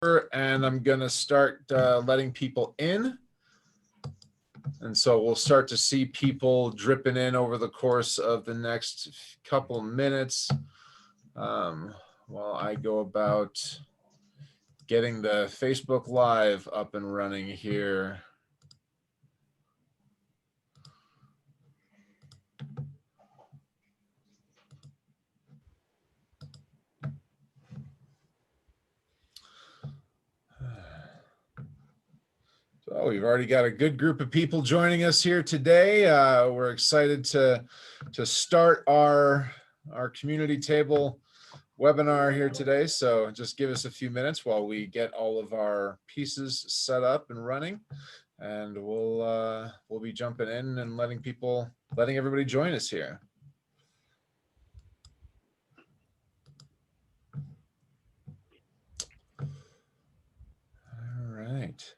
and I'm going to start letting people in. And so we'll start to see people dripping in over the course of the next couple minutes while I go about getting the Facebook Live up and running here. So we've already got a good group of people joining us here today. We're excited to start our community table webinar here today. So just give us a few minutes while we get all of our pieces set up and running, and we'll be jumping in and letting everybody join us here. All right.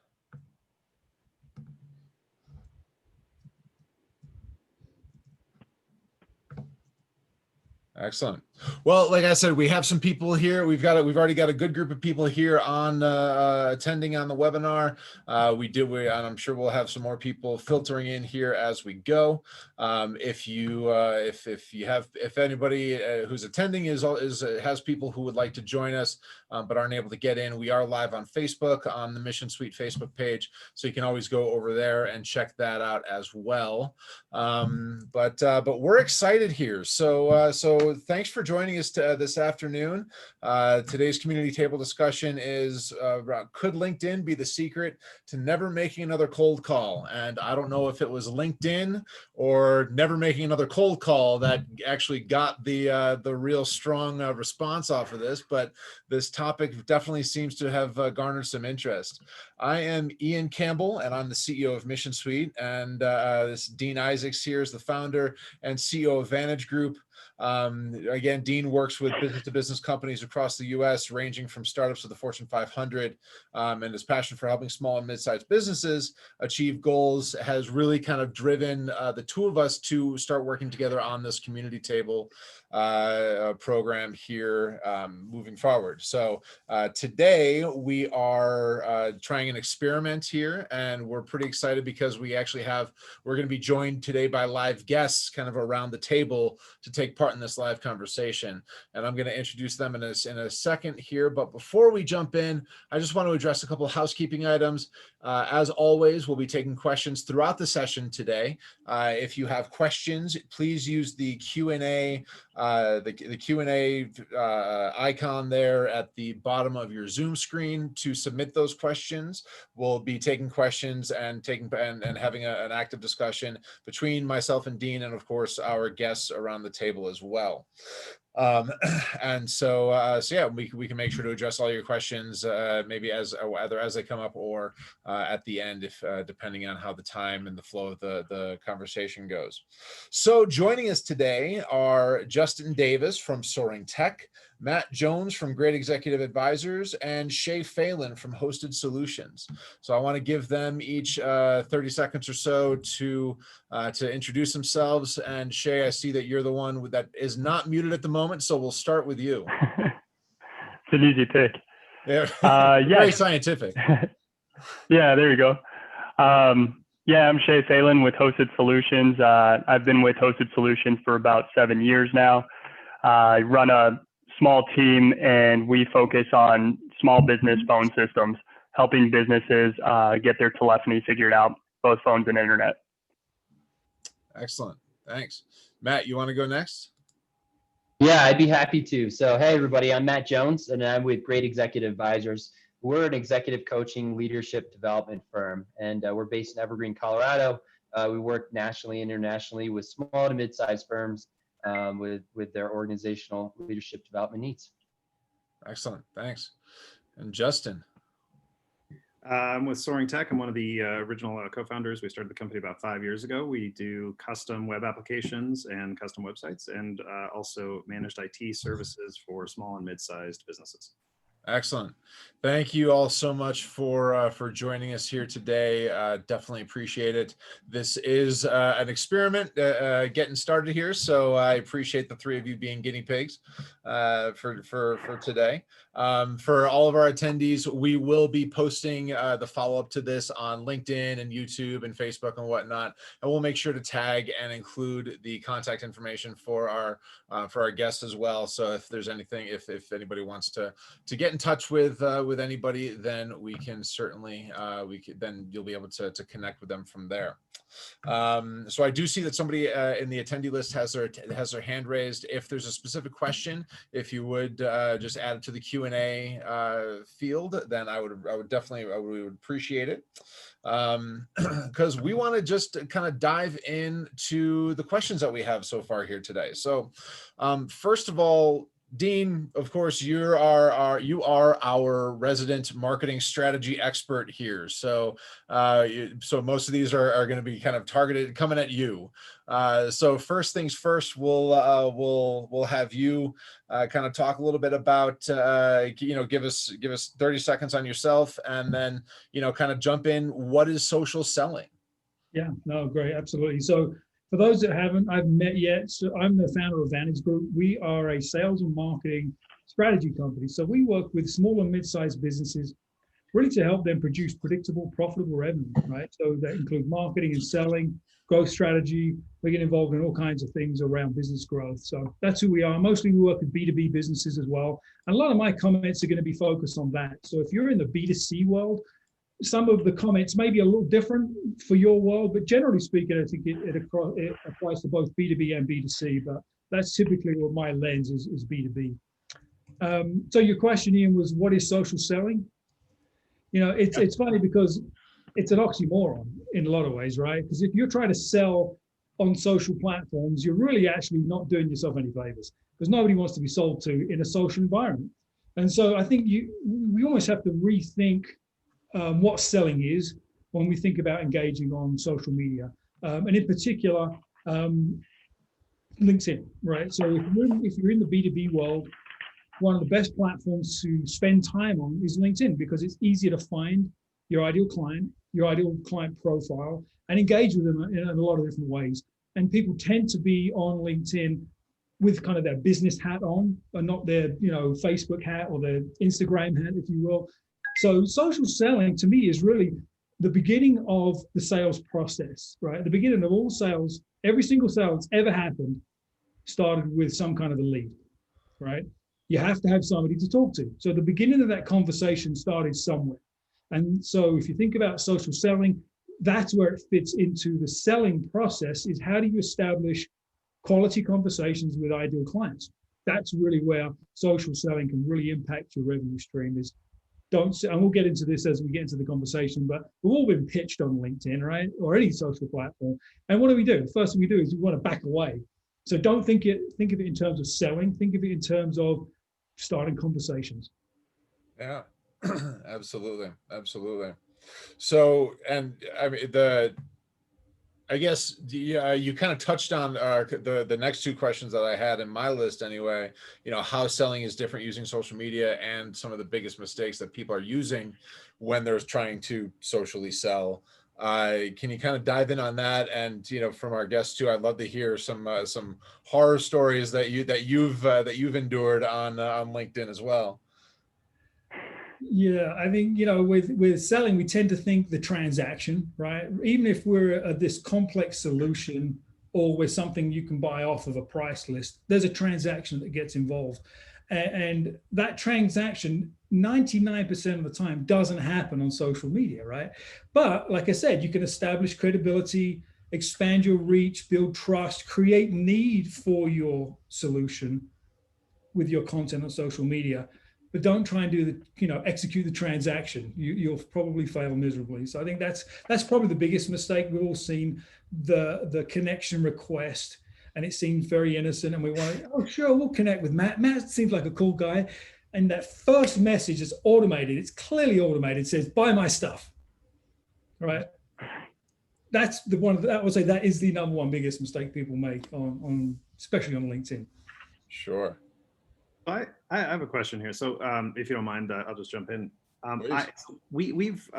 Excellent. Well, like I said, we have some people here. We've already got a good group of people here on attending on the webinar. And I'm sure we'll have some more people filtering in here as we go. If anybody who's attending has people who would like to join us but aren't able to get in, we are live on Facebook on the Mission Suite Facebook page, so you can always go over there and check that out as well. But we're excited here. So thanks for joining us this afternoon. Today's community table discussion is could LinkedIn be the secret to never making another cold call? And I don't know if it was LinkedIn or never making another cold call that actually got the real strong response off of this, but this topic definitely seems to have garnered some interest. I am Ian Campbell, and I'm the CEO of Mission Suite, and this Dean Isaacs here is the founder and CEO of Vantage Group. Again, Dean works with business-to-business companies across the U.S., ranging from startups to the Fortune 500, and his passion for helping small and mid-sized businesses achieve goals has really kind of driven the two of us to start working together on this community table program here moving forward. So today we are trying an experiment here, and we're pretty excited because we're going to be joined today by live guests kind of around the table to take part in this live conversation. And I'm going to introduce them in a second here. But before we jump in, I just want to address a couple of housekeeping items. As always, we'll be taking questions throughout the session today. If you have questions, please use the Q&A icon there at the bottom of your Zoom screen to submit those questions. We'll be taking questions and having an active discussion between myself and Dean, and of course our guests around the table as well. And so yeah, we can make sure to address all your questions maybe either as they come up or at the end, if depending on how the time and the flow of the conversation goes. So joining us today are Justin Davis from Soaring Tech, Matt Jones from Great Executive Advisors, and Shay Phelan from Hosted Solutions. So I want to give them each 30 seconds or so to introduce themselves. And Shay, I see that you're the one that is not muted at the moment, so we'll start with you. It's an easy pick. Yeah, yeah. Very scientific. Yeah, there you go. Yeah, I'm Shay Phelan with Hosted Solutions. I've been with Hosted Solutions for about 7 years now. I run a small team, and we focus on small business phone systems, helping businesses get their telephony figured out, both phones and internet. Excellent. Thanks. Matt, you want to go next? Yeah, I'd be happy to. So, hey, everybody, I'm Matt Jones, and I'm with Great Executive Advisors. We're an executive coaching leadership development firm, and we're based in Evergreen, Colorado. We work nationally, internationally with small to mid-sized firms with their organizational leadership development needs. Excellent. Thanks. And Justin? I'm with Soaring Tech. I'm one of the original co-founders. We started the company about 5 years ago. We do custom web applications and custom websites, and also managed IT services for small and mid-sized businesses. Excellent. Thank you all so much for joining us here today. Definitely appreciate it. This is an experiment getting started here, so I appreciate the three of you being guinea pigs for today. For all of our attendees, we will be posting the follow-up to this on LinkedIn and YouTube and Facebook and whatnot, and we'll make sure to tag and include the contact information for our guests as well. So if there's anything, if anybody wants to get in touch with anybody, then we can certainly then you'll be able to connect with them from there. So I do see that somebody in the attendee list has their hand raised. If there's a specific question, if you would just add it to the Q&A field, then we would appreciate it. Because we want to just kind of dive into the questions that we have so far here today. So first of all, Dean, of course, you are our resident marketing strategy expert here. So, so most of these are going to be kind of targeted coming at you. So first things first, we'll have you kind of talk a little bit about give us 30 seconds on yourself, and then kind of jump in. What is social selling? Yeah, no, great, absolutely. So for those that I've met yet, so I'm the founder of Vantage Group. We are a sales and marketing strategy company. So we work with small and mid-sized businesses really to help them produce predictable, profitable revenue, right? So that includes marketing and selling, growth strategy. We get involved in all kinds of things around business growth. So that's who we are. Mostly we work with B2B businesses as well. And a lot of my comments are going to be focused on that. So if you're in the B2C world, some of the comments may be a little different for your world, but generally speaking, I think it applies to both B2B and B2C, but that's typically what my lens is B2B. So your question, Ian, was what is social selling? It's funny because it's an oxymoron in a lot of ways, right? Because if you're trying to sell on social platforms, you're really actually not doing yourself any favors, because nobody wants to be sold to in a social environment. And so I think we almost have to rethink what selling is when we think about engaging on social media, and in particular, LinkedIn, right? So if you're in the B2B world, one of the best platforms to spend time on is LinkedIn, because it's easier to find your ideal client profile, and engage with them in a lot of different ways. And people tend to be on LinkedIn with kind of their business hat on, and not their Facebook hat or their Instagram hat, if you will. So social selling to me is really the beginning of the sales process, right? The beginning of all sales, every single sale that's ever happened started with some kind of a lead, right? You have to have somebody to talk to. So the beginning of that conversation started somewhere. And so if you think about social selling, that's where it fits into the selling process, is how do you establish quality conversations with ideal clients? That's really where social selling can really impact your revenue stream. And we'll get into this as we get into the conversation, but we've all been pitched on LinkedIn, right? Or any social platform. And what do? The first thing we do is we want to back away. So don't think of it in terms of selling, think of it in terms of starting conversations. Yeah, absolutely. So, and I mean, I guess you kind of touched on the next two questions that I had in my list anyway, how selling is different using social media, and some of the biggest mistakes that people are using when they're trying to socially sell. Can you kind of dive in on that? And, from our guests too, I'd love to hear some horror stories that you've endured on LinkedIn as well. Yeah, I think, with selling, we tend to think the transaction, right? Even if we're this complex solution, or we're something you can buy off of a price list, there's a transaction that gets involved. And that transaction, 99% of the time, doesn't happen on social media, right? But like I said, you can establish credibility, expand your reach, build trust, create need for your solution with your content on social media. But don't try and execute the transaction. You'll probably fail miserably. So I think that's probably the biggest mistake. We've all seen the connection request, and it seems very innocent, and we want, oh sure, we'll connect with Matt. Matt seems like a cool guy. And that first message is automated. It's clearly automated. It says, buy my stuff, right? That's I would say that is the number one biggest mistake people make on especially on LinkedIn. Sure. I have a question here. So if you don't mind, I'll just jump in. We've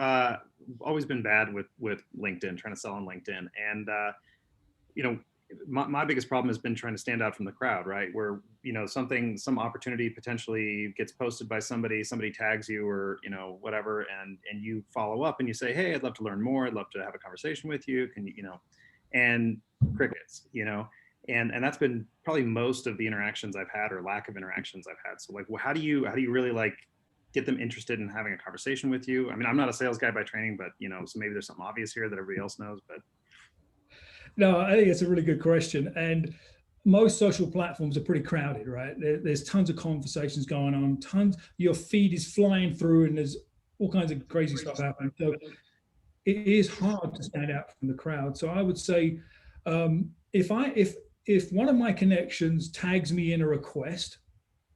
always been bad with LinkedIn, trying to sell on LinkedIn. And, my biggest problem has been trying to stand out from the crowd, right? Where, some opportunity potentially gets posted by somebody tags you or, whatever, and you follow up and you say, hey, I'd love to learn more. I'd love to have a conversation with you. Can you, and crickets, and that's been probably most of the interactions I've had, or lack of interactions I've had. So like, how do you really like get them interested in having a conversation with you? I mean, I'm not a sales guy by training, but so maybe there's something obvious here that everybody else knows, but. No, I think it's a really good question. And most social platforms are pretty crowded, right? There's tons of conversations going on, your feed is flying through and there's all kinds of crazy stuff happening. So it is hard to stand out from the crowd. So I would say, if one of my connections tags me in a request,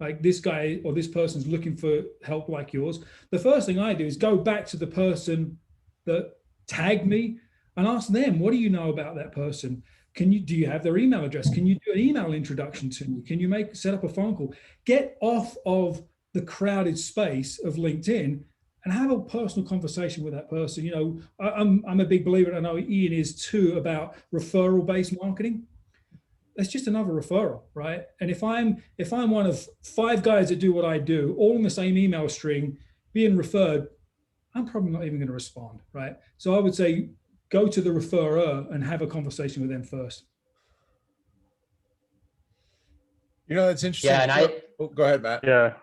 like this guy or this person's looking for help like yours, the first thing I do is go back to the person that tagged me and ask them, what do you know about that person? Do you have their email address? Can you do an email introduction to me? Can you set up a phone call? Get off of the crowded space of LinkedIn and have a personal conversation with that person. I'm a big believer, and I know Ian is too, about referral-based marketing. That's just another referral, right? And if I'm one of 5 guys that do what I do, all in the same email string, being referred, I'm probably not even going to respond, right? So I would say, go to the referrer and have a conversation with them first. That's interesting. Yeah, and go ahead, Matt. Yeah.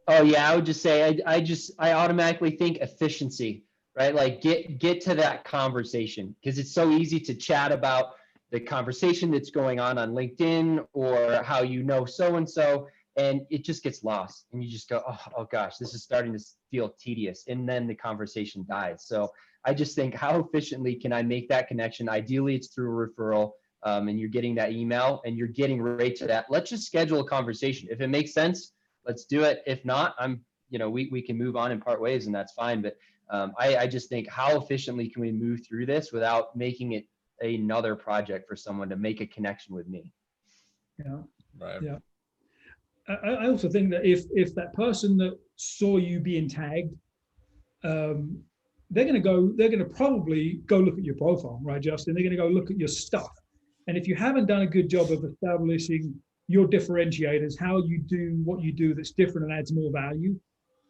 Oh yeah, I would just say I automatically think efficiency, right? Like get to that conversation, because it's so easy to chat about the conversation that's going on LinkedIn or how so and so, and it just gets lost, and you just go, oh gosh, this is starting to feel tedious, and then the conversation dies. So I just think, how efficiently can I make that connection? Ideally, it's through a referral, and you're getting that email and you're getting right to that. Let's just schedule a conversation. If it makes sense, let's do it. If not, we can move on and part ways, and that's fine. But I just think, how efficiently can we move through this without making it another project for someone to make a connection with me? Yeah. Right. Yeah. I also think that if that person that saw you being tagged, they're going to probably go look at your profile, right, Justin? They're going to go look at your stuff. And if you haven't done a good job of establishing your differentiators, how you do what you do that's different and adds more value,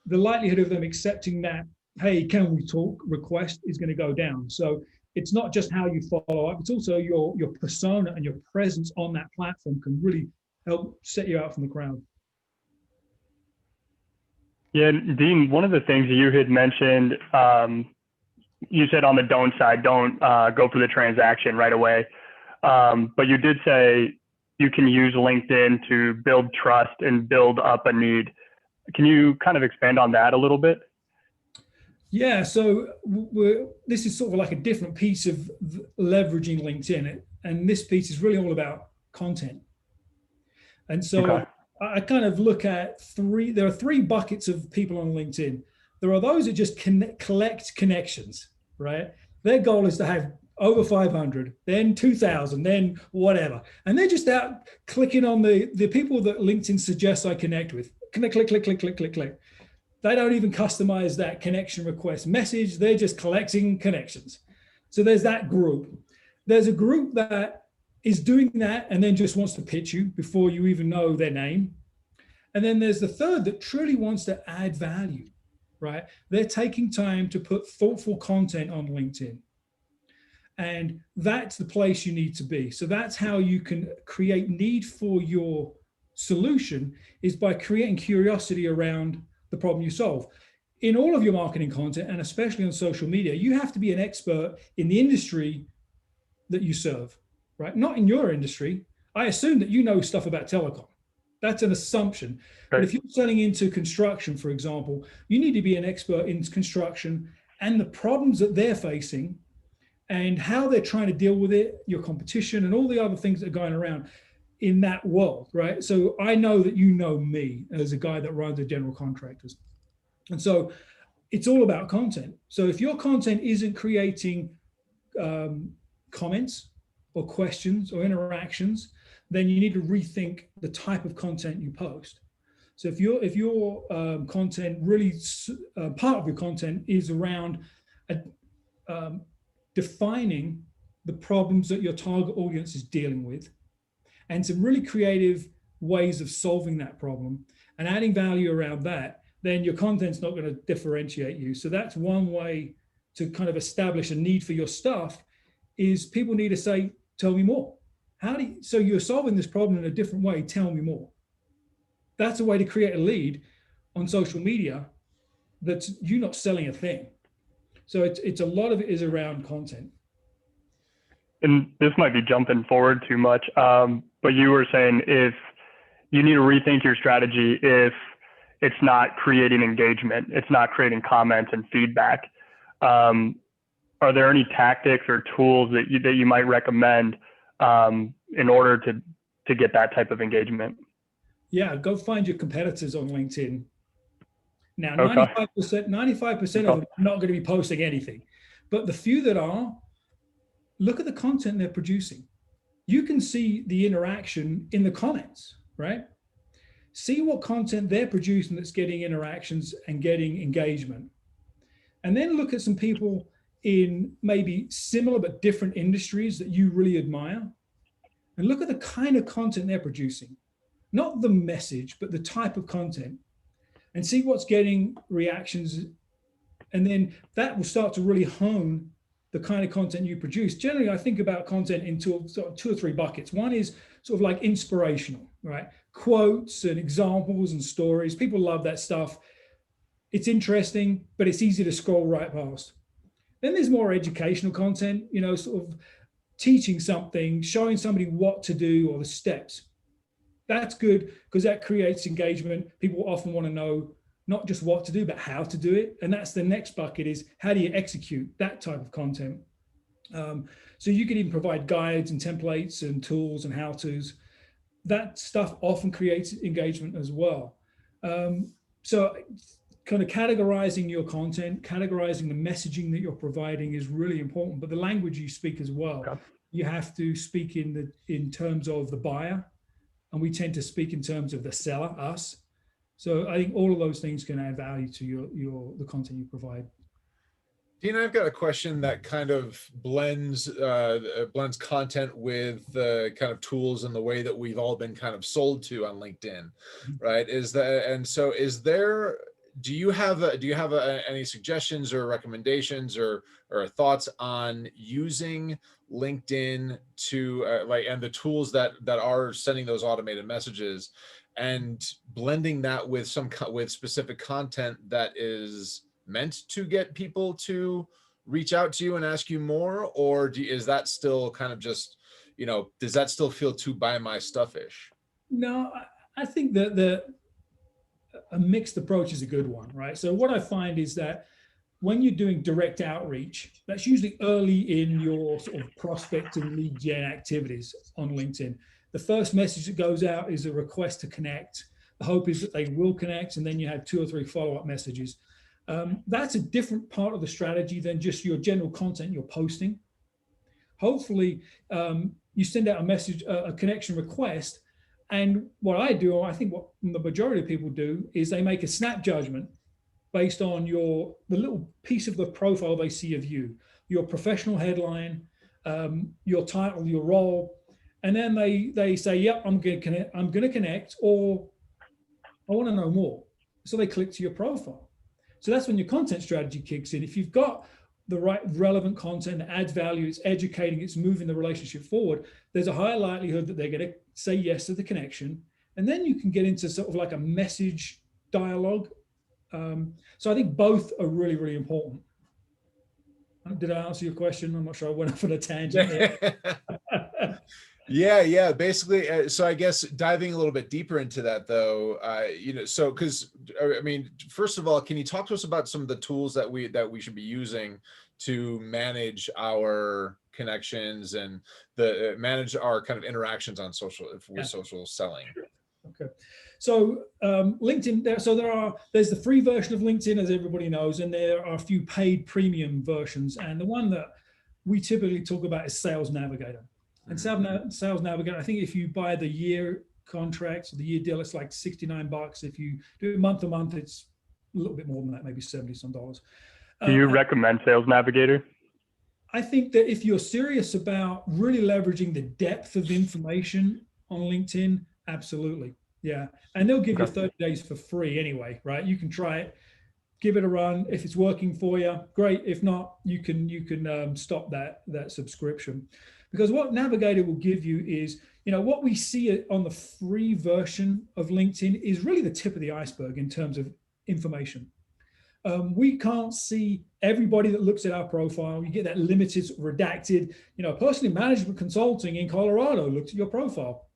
the likelihood of them accepting that, hey, can we talk request is going to go down. So it's not just how you follow up, it's also your persona and your presence on that platform can really help set you out from the crowd. Yeah, Dean, one of the things you had mentioned, you said on the don't side, don't go for the transaction right away. But you did say you can use LinkedIn to build trust and build up a need. Can you kind of expand on that a little bit? Yeah, so this is sort of like a different piece of leveraging LinkedIn. And this piece is really all about content. And so Okay. I kind of look at there are 3 buckets of people on LinkedIn. There are those that just collect connections, right? Their goal is to have over 500, then 2,000, then whatever. And they're just out clicking on the people that LinkedIn suggests I connect with. Click, click, click, click, click, click, click. They don't even customize that connection request message. They're just collecting connections. So there's that group. There's a group that is doing that and then just wants to pitch you before you even know their name. And then there's the third that truly wants to add value, right? They're taking time to put thoughtful content on LinkedIn. And that's the place you need to be. So that's how you can create need for your solution, is by creating curiosity around the problem you solve. In all of your marketing content, and especially on social media, you have to be an expert in the industry that you serve, right? Not in your industry. I assume that you know stuff about telecom. That's an assumption. But if you're selling into construction, for example, you need to be an expert in construction and the problems that they're facing and how they're trying to deal with it, your competition, and all the other things that are going around in that world, right? So I know that you know me as a guy that runs a general contractors. And so it's all about content. So if your content isn't creating comments or questions or interactions, then you need to rethink the type of content you post. So if your content really, part of your content is around defining the problems that your target audience is dealing with, and some really creative ways of solving that problem and adding value around that, then your content's not going to differentiate you. So that's one way to kind of establish a need for your stuff, is people need to say, tell me more. So you're solving this problem in a different way, tell me more. That's a way to create a lead on social media that's you not selling a thing. So it's a lot of it is around content. And this might be jumping forward too much, but you were saying if you need to rethink your strategy if it's not creating engagement, it's not creating comments and feedback. Are there any tactics or tools that you might recommend in order to get that type of engagement? Yeah, go find your competitors on LinkedIn. Now, Okay. 95% of them are not going to be posting anything, but the few that are, look at the content they're producing. You can see the interaction in the comments, right? See what content they're producing that's getting interactions and getting engagement. And then look at some people in maybe similar but different industries that you really admire, and look at the kind of content they're producing, not the message, but the type of content, and see what's getting reactions. And then that will start to really hone the kind of content you produce. Generally, I think about content in sort of 2 or 3 buckets. One is sort of like inspirational, right? Quotes and examples and stories. People love that stuff. It's interesting, but it's easy to scroll right past. Then there's more educational content, you know, sort of teaching something, showing somebody what to do or the steps. That's good because that creates engagement. People often want to know not just what to do, but how to do it. And that's the next bucket, is how do you execute that type of content? So you can even provide guides and templates and tools and how-tos. That stuff often creates engagement as well. So kind of categorizing your content, categorizing the messaging that you're providing is really important, but the language you speak as well. Okay. You have to speak in terms of the buyer, and we tend to speak in terms of the seller, us. So I think all of those things can add value to the content you provide. Dean, I've got a question that kind of blends content with the kind of tools and the way that we've all been kind of sold to on LinkedIn, right? Do you have any suggestions or recommendations or thoughts on using LinkedIn to and the tools that are sending those automated messages, and blending that with with specific content that is meant to get people to reach out to you and ask you more? Or is that still kind of just, you know, does that still feel too buy my stuff-ish? No, I think that a mixed approach is a good one, right? So what I find is that when you're doing direct outreach, that's usually early in your sort of prospect and lead gen activities on LinkedIn. The first message that goes out is a request to connect. The hope is that they will connect, and then you have 2 or 3 follow-up messages. That's a different part of the strategy than just your general content you're posting. Hopefully, you send out a message, a connection request, and what I do, I think what the majority of people do, is they make a snap judgment based on the little piece of the profile they see of you, your professional headline, your title, your role, and then they say, yep, I'm going to connect, or I want to know more. So they click to your profile. So that's when your content strategy kicks in. If you've got the right relevant content that adds value, it's educating, it's moving the relationship forward, there's a high likelihood that they're going to say yes to the connection. And then you can get into sort of like a message dialogue. So I think both are really, really important. Did I answer your question? I'm not sure. I went off on a tangent there. Yeah. Basically, so I guess diving a little bit deeper into that, though, so because I mean, first of all, can you talk to us about some of the tools that we should be using to manage our connections and manage our kind of interactions on social social selling? Sure. Okay. So LinkedIn, there's the free version of LinkedIn, as everybody knows, and there are a few paid premium versions. And the one that we typically talk about is Sales Navigator. And Sales Navigator, I think if you buy the year contract, or the year deal, it's like $69. If you do it month to month, it's a little bit more than that, maybe $70 some. Do you recommend Sales Navigator? I think that if you're serious about really leveraging the depth of information on LinkedIn, absolutely. Yeah. And they'll give you Okay. 30 days for free anyway, right? You can try it, give it a run. If it's working for you, great. If not, you can stop that subscription. Because what Navigator will give you is, what we see on the free version of LinkedIn is really the tip of the iceberg in terms of information. We can't see everybody that looks at our profile. You get that limited, redacted, personally management consulting in Colorado looked at your profile.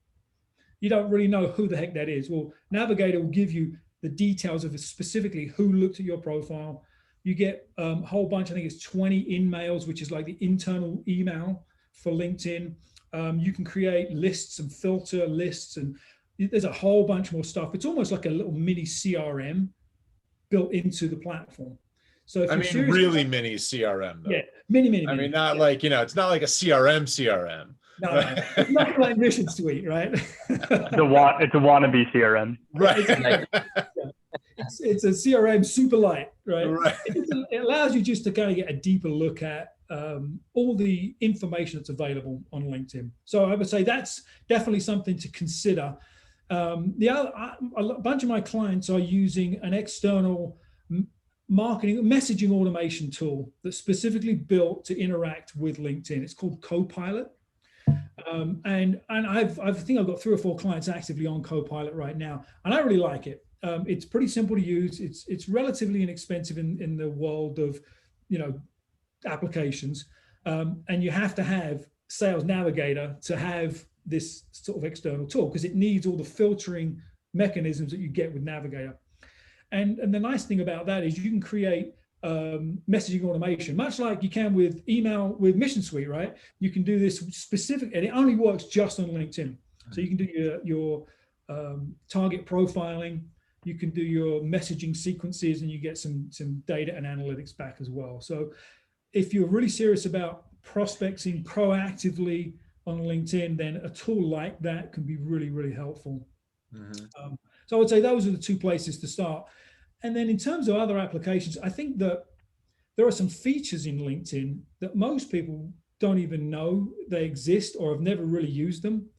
You don't really know who the heck that is. Well, Navigator will give you the details of specifically who looked at your profile. You get a whole bunch, I think it's 20 in-mails, which is like the internal email for LinkedIn. You can create lists and filter lists, and there's a whole bunch more stuff. It's almost like a little mini CRM built into the platform. So if I you're mean, serious really about- mini CRM though. yeah, mini. I mean, not yeah. like, it's not like a CRM. No, it's not like Mission Suite, right? It's a wannabe CRM. Right. It's a CRM super light, right? Right. It allows you just to kind of get a deeper look at all the information that's available on LinkedIn. So I would say that's definitely something to consider. A bunch of my clients are using an external marketing messaging automation tool that's specifically built to interact with LinkedIn. It's called Copilot. And I think I've got 3 or 4 clients actively on Copilot right now, and I really like it. It's pretty simple to use. It's relatively inexpensive in the world of, applications. And you have to have Sales Navigator to have this sort of external tool, because it needs all the filtering mechanisms that you get with Navigator. And the nice thing about that is you can create messaging automation, much like you can with email with Mission Suite, right? You can do this specific, and it only works just on LinkedIn. So you can do your target profiling, you can do your messaging sequences, and you get some data and analytics back as well. So if you're really serious about prospecting proactively on LinkedIn, then a tool like that can be really, really helpful. Mm-hmm. So I would say those are the 2 places to start. And then in terms of other applications, I think that there are some features in LinkedIn that most people don't even know they exist or have never really used them.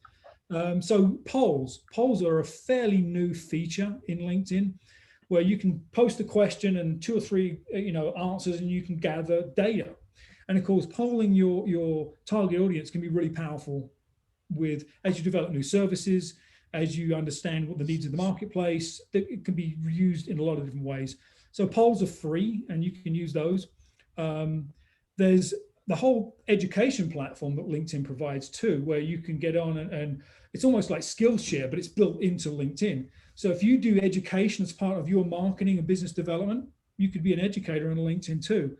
So polls are a fairly new feature in LinkedIn, where you can post a question and 2 or 3 answers, and you can gather data. And of course, polling your target audience can be really powerful as you develop new services, as you understand what the needs of the marketplace. That it can be used in a lot of different ways. So polls are free, and you can use those. There's the whole education platform that LinkedIn provides too, where you can get on and it's almost like Skillshare, but it's built into LinkedIn. So if you do education as part of your marketing and business development, you could be an educator on LinkedIn too.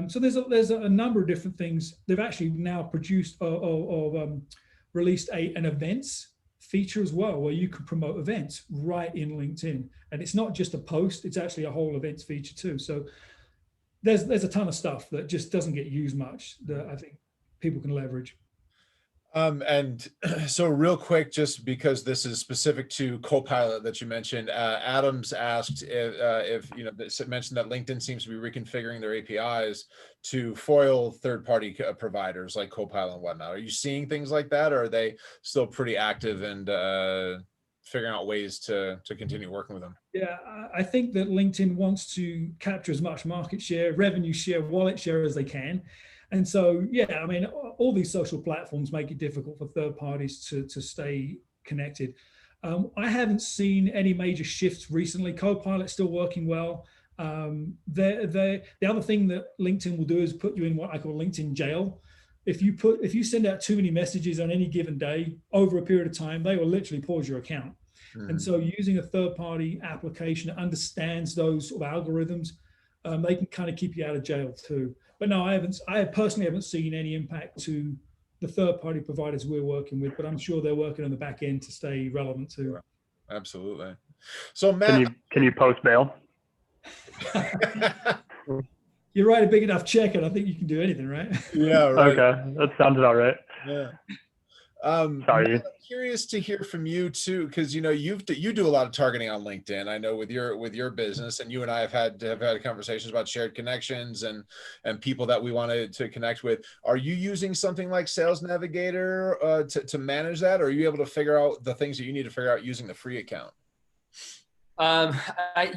So there's a number of different things. They've actually now produced or released an events feature as well, where you can promote events right in LinkedIn. And it's not just a post, it's actually a whole events feature too. So there's a ton of stuff that just doesn't get used much that I think people can leverage. And so real quick, just because this is specific to Copilot that you mentioned, Adams asked if mentioned that LinkedIn seems to be reconfiguring their APIs to foil third-party providers like Copilot and whatnot. Are you seeing things like that, or are they still pretty active and figuring out ways to continue working with them? Yeah, I think that LinkedIn wants to capture as much market share, revenue share, wallet share as they can. And so, yeah, I mean, all these social platforms make it difficult for third parties to stay connected. I haven't seen any major shifts recently. Copilot's still working well. The other thing that LinkedIn will do is put you in what I call LinkedIn jail. If you send out too many messages on any given day over a period of time, they will literally pause your account. Mm-hmm. And so using a third-party application that understands those sort of algorithms, they can kind of keep you out of jail too. But no, I personally haven't seen any impact to the third-party providers we're working with, but I'm sure they're working on the back end to stay relevant too. Absolutely. So Matt, can you post bail? You write a big enough check, and I think you can do anything, right? Yeah. Right. Okay, that sounds about right. Yeah. Sorry. Matt, I'm curious to hear from you too, because you know you do a lot of targeting on LinkedIn. I know with your business, and you and I have had conversations about shared connections and people that we wanted to connect with. Are you using something like Sales Navigator to manage that, or are you able to figure out the things that you need to figure out using the free account? I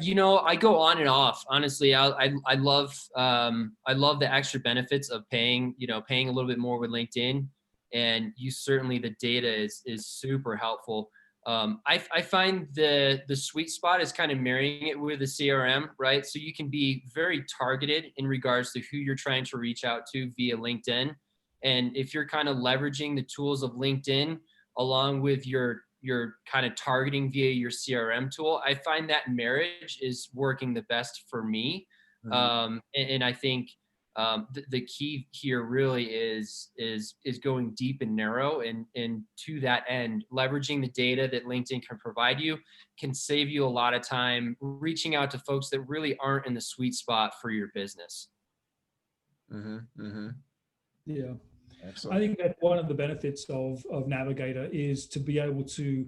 go on and off. Honestly, I love the extra benefits of paying a little bit more with LinkedIn, and certainly the data is super helpful. I find the sweet spot is kind of marrying it with the CRM, right? So you can be very targeted in regards to who you're trying to reach out to via LinkedIn, and if you're kind of leveraging the tools of LinkedIn along with your kind of targeting via your CRM tool, I find that marriage is working the best for me. And I think the key here really is going deep and narrow, and to that end, leveraging the data that LinkedIn can provide you can save you a lot of time reaching out to folks that really aren't in the sweet spot for your business. Yeah. Excellent. I think that one of the benefits of Navigator is to be able to,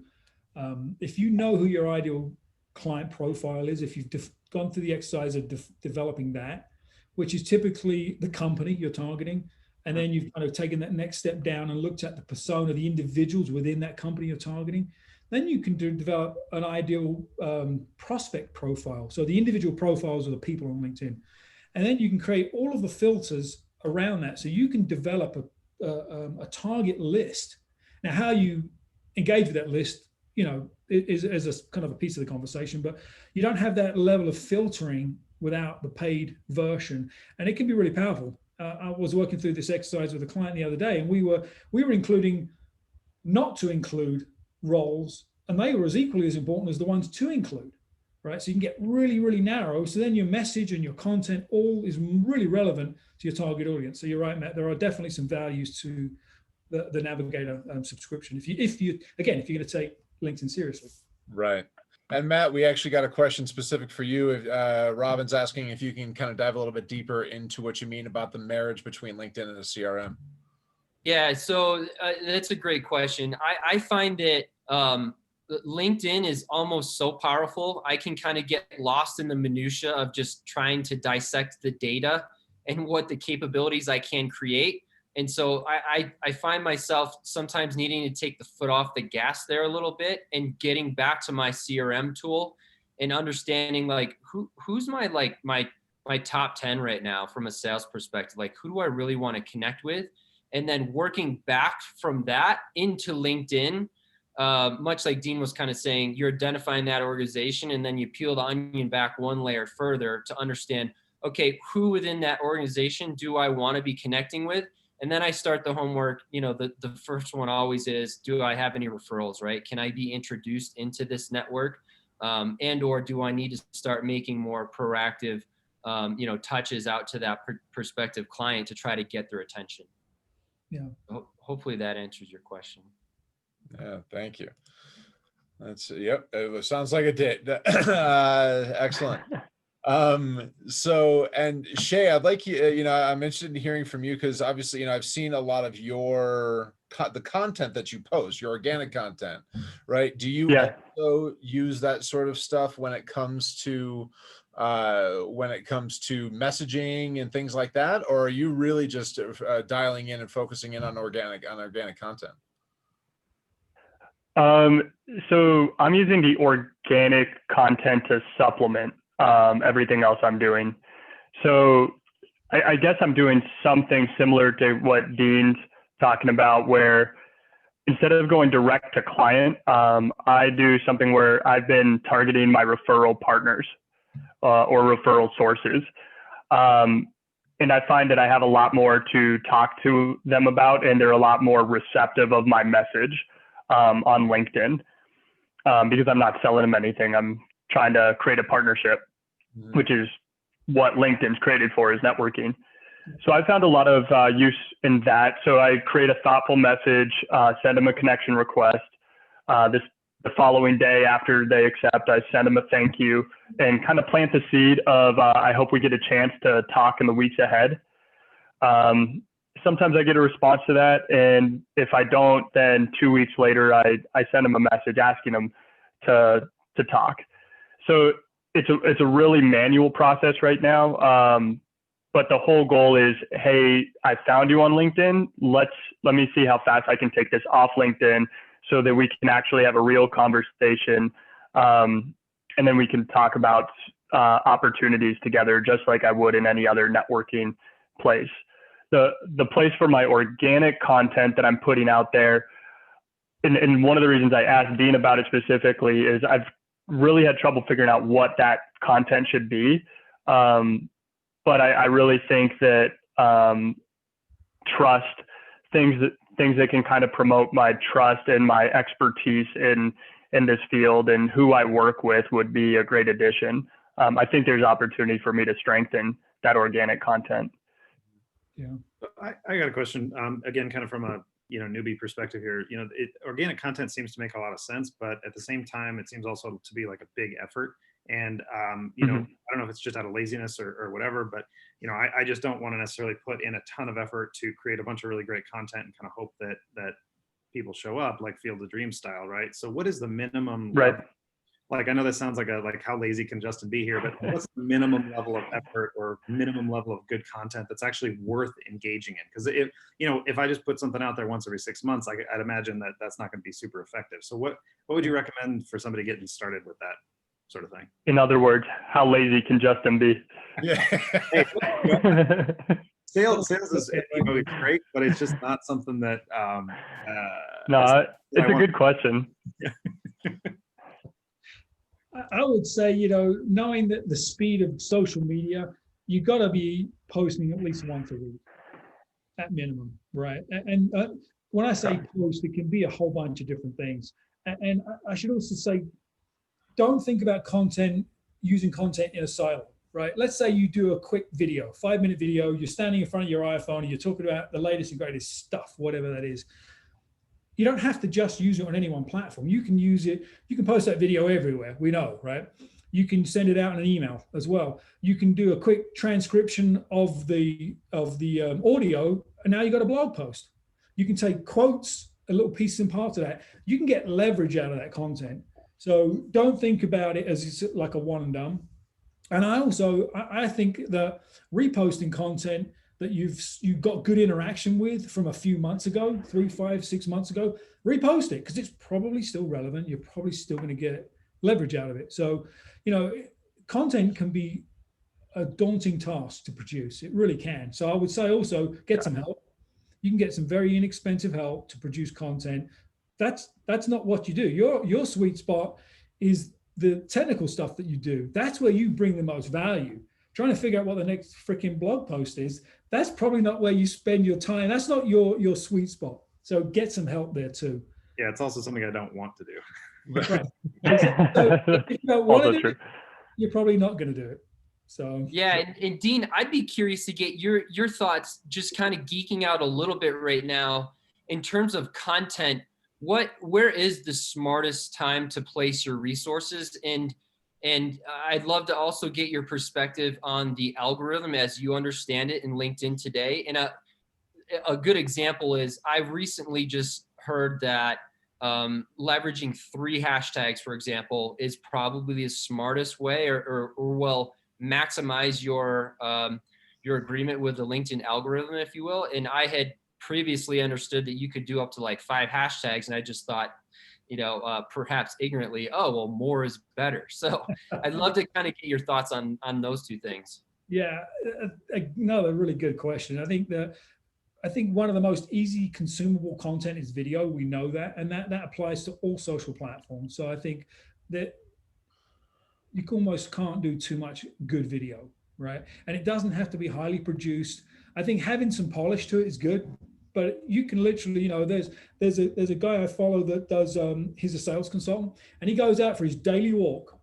if you know who your ideal client profile is, if you've gone through the exercise of developing that, which is typically the company you're targeting, and then you've kind of taken that next step down and looked at the persona, the individuals within that company you're targeting, then you can develop an ideal prospect profile. So the individual profiles of the people on LinkedIn. And then you can create all of the filters around that. So you can develop a target list. Now, how you engage with that list, is a kind of a piece of the conversation, but you don't have that level of filtering without the paid version, and it can be really powerful. I was working through this exercise with a client the other day, and we were including not to include roles, and they were as equally as important as the ones to include, right? So you can get really, really narrow. So then your message and your content all is really relevant to your target audience. So you're right, Matt. There are definitely some values to the Navigator subscription. If you're going to take LinkedIn seriously. Right. And Matt, we actually got a question specific for you. Robin's asking if you can kind of dive a little bit deeper into what you mean about the marriage between LinkedIn and the CRM. Yeah, so that's a great question. I find that LinkedIn is almost so powerful. I can kind of get lost in the minutia of just trying to dissect the data and what the capabilities I can create. And so I find myself sometimes needing to take the foot off the gas there a little bit and getting back to my CRM tool and understanding like who's my top 10 right now from a sales perspective. Like, who do I really want to connect with? And then working back from that into LinkedIn, much like Dean was kind of saying, you're identifying that organization, and then you peel the onion back one layer further to understand, okay, who within that organization do I want to be connecting with? And then I start the homework. The first one always is, do I have any referrals, right? Can I be introduced into this network? And or do I need to start making more proactive, touches out to that prospective client to try to get their attention? Yeah. Hopefully that answers your question. Yeah, thank you. Yep, it sounds like it did. Excellent. So, and Shay, I'd like you, I'm interested in hearing from you, because obviously, I've seen a lot of the content that you post, your organic content, right? Do you also use that sort of stuff when it comes to messaging and things like that, or are you really just dialing in and focusing in on organic content? So I'm using the organic content to supplement everything else I'm doing. So I guess I'm doing something similar to what Dean's talking about, where instead of going direct to client, I do something where I've been targeting my referral partners or referral sources. And I find that I have a lot more to talk to them about, and they're a lot more receptive of my message on LinkedIn, because I'm not selling them anything. I'm trying to create a partnership, which is what LinkedIn's created for, is networking. So I found a lot of use in that. So I create a thoughtful message, send them a connection request. The following day after they accept, I send them a thank you, and kind of plant the seed of, I hope we get a chance to talk in the weeks ahead. sometimes I get a response to that, and if I don't, then 2 weeks later I send them a message asking them to talk. So it's a really manual process right now. But the whole goal is, hey, I found you on LinkedIn. Let me see how fast I can take this off LinkedIn so that we can actually have a real conversation. And then we can talk about opportunities together, just like I would in any other networking place. The place for my organic content that I'm putting out there, and one of the reasons I asked Dean about it specifically is I've really had trouble figuring out what that content should be. But I really think that trust, things that can kind of promote my trust and my expertise in this field and who I work with would be a great addition. I think there's opportunity for me to strengthen that organic content. Yeah. I got a question. Again, kind of from a newbie perspective here. Organic content seems to make a lot of sense, but at the same time, it seems also to be like a big effort. And I don't know if it's just out of laziness or whatever, but I just don't want to necessarily put in a ton of effort to create a bunch of really great content and kind of hope that people show up, like Field of Dreams style, right? So what is the minimum? Right. Like, I know that sounds like how lazy can Justin be here, but what's the minimum level of effort or minimum level of good content that's actually worth engaging in? Because if I just put something out there once every 6 months, I'd imagine that that's not going to be super effective. So what would you recommend for somebody getting started with that sort of thing? In other words, how lazy can Justin be? Yeah. Sales is great, but it's just not something that. No, it's a good question. I would say, knowing that the speed of social media, you got to be posting at least once a week at minimum, right? And when I say post, it can be a whole bunch of different things. And I should also say, don't think about using content in a silo, right? Let's say you do a quick video, 5-minute video, you're standing in front of your iPhone and you're talking about the latest and greatest stuff, whatever that is. You don't have to just use it on any one platform. You can use it, you can post that video everywhere, we know, right? You can send it out in an email as well. You can do a quick transcription of the audio, and now you got a blog post. You can take quotes, a little piece and part of that. You can get leverage out of that content. So don't think about it as it's like a one and done. And I think that reposting content that you've got good interaction with from a few months ago, 3, 5, 6 months ago, repost it because it's probably still relevant. You're probably still going to get leverage out of it. So, content can be a daunting task to produce. It really can. So I would say also get some help. You can get some very inexpensive help to produce content. That's not what you do. Your sweet spot is the technical stuff that you do. That's where you bring the most value. Trying to figure out what the next freaking blog post is, that's probably not where you spend your time. That's not your sweet spot. So get some help there too. Yeah, it's also something I don't want to do. Right. So if you don't want to do it, you're probably not going to do it. So yeah, and Dean, I'd be curious to get your thoughts, just kind of geeking out a little bit right now in terms of content. Where is the smartest time to place your resources? And I'd love to also get your perspective on the algorithm as you understand it in LinkedIn today. And a good example is I've recently just heard that leveraging 3 hashtags, for example, is probably the smartest way or will maximize your agreement with the LinkedIn algorithm, if you will. And I had previously understood that you could do up to like 5 hashtags. And I just thought, perhaps ignorantly, more is better. So I'd love to kind of get your thoughts on those 2 things. Yeah, another really good question. I think one of the most easy consumable content is video. We know that, and that applies to all social platforms. So I think that you almost can't do too much good video, right? And it doesn't have to be highly produced. I think having some polish to it is good. But you can literally, there's a guy I follow that does, he's a sales consultant, and he goes out for his daily walk.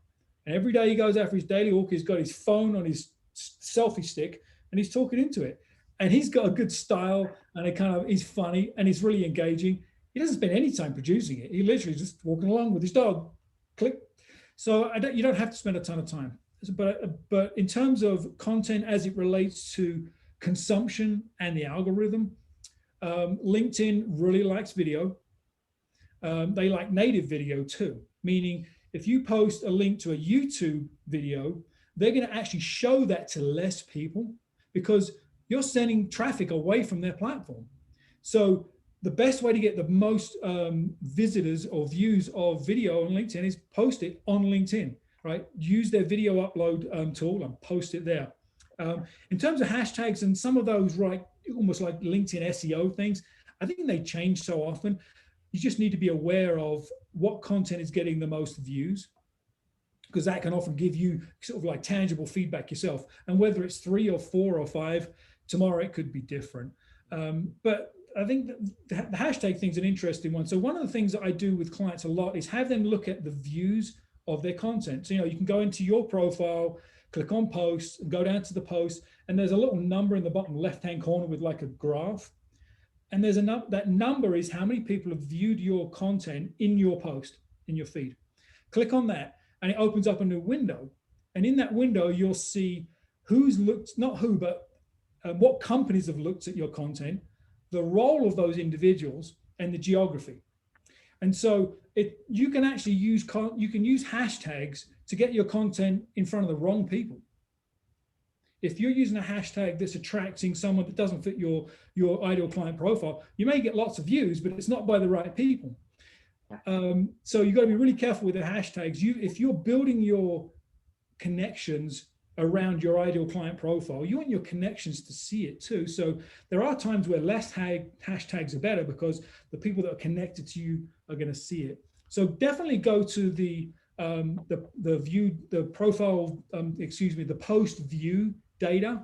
And every day he goes out for his daily walk, he's got his phone on his selfie stick and he's talking into it. And he's got a good style and he's funny and he's really engaging. He doesn't spend any time producing it. He literally just walking along with his dog, click. So you don't have to spend a ton of time. But in terms of content as it relates to consumption and the algorithm, LinkedIn really likes video. They like native video too, meaning if you post a link to a YouTube video, they're going to actually show that to less people because you're sending traffic away from their platform. So the best way to get the most visitors or views of video on LinkedIn is post it on LinkedIn, right? Use their video upload tool and post it there. In terms of hashtags and some of those, right, almost like LinkedIn SEO things, I think they change so often. You just need to be aware of what content is getting the most views, because that can often give you sort of like tangible feedback yourself. And whether it's 3 or 4 or 5, tomorrow it could be different. But I think the hashtag thing's an interesting one. So one of the things that I do with clients a lot is have them look at the views of their content. So, you can go into your profile, click on posts, and go down to the post, and there's a little number in the bottom left-hand corner with like a graph. And there's that number is how many people have viewed your content in your post, in your feed. Click on that, and it opens up a new window. And in that window, you'll see who's looked, not who, but what companies have looked at your content, the role of those individuals, and the geography. And so you can actually use hashtags to get your content in front of the wrong people. If you're using a hashtag that's attracting someone that doesn't fit your ideal client profile, you may get lots of views, but it's not by the right people. So you've got to be really careful with the hashtags. If you're building your connections around your ideal client profile, you want your connections to see it too. So there are times where less hashtags are better because the people that are connected to you are going to see it. So definitely go to the post view data,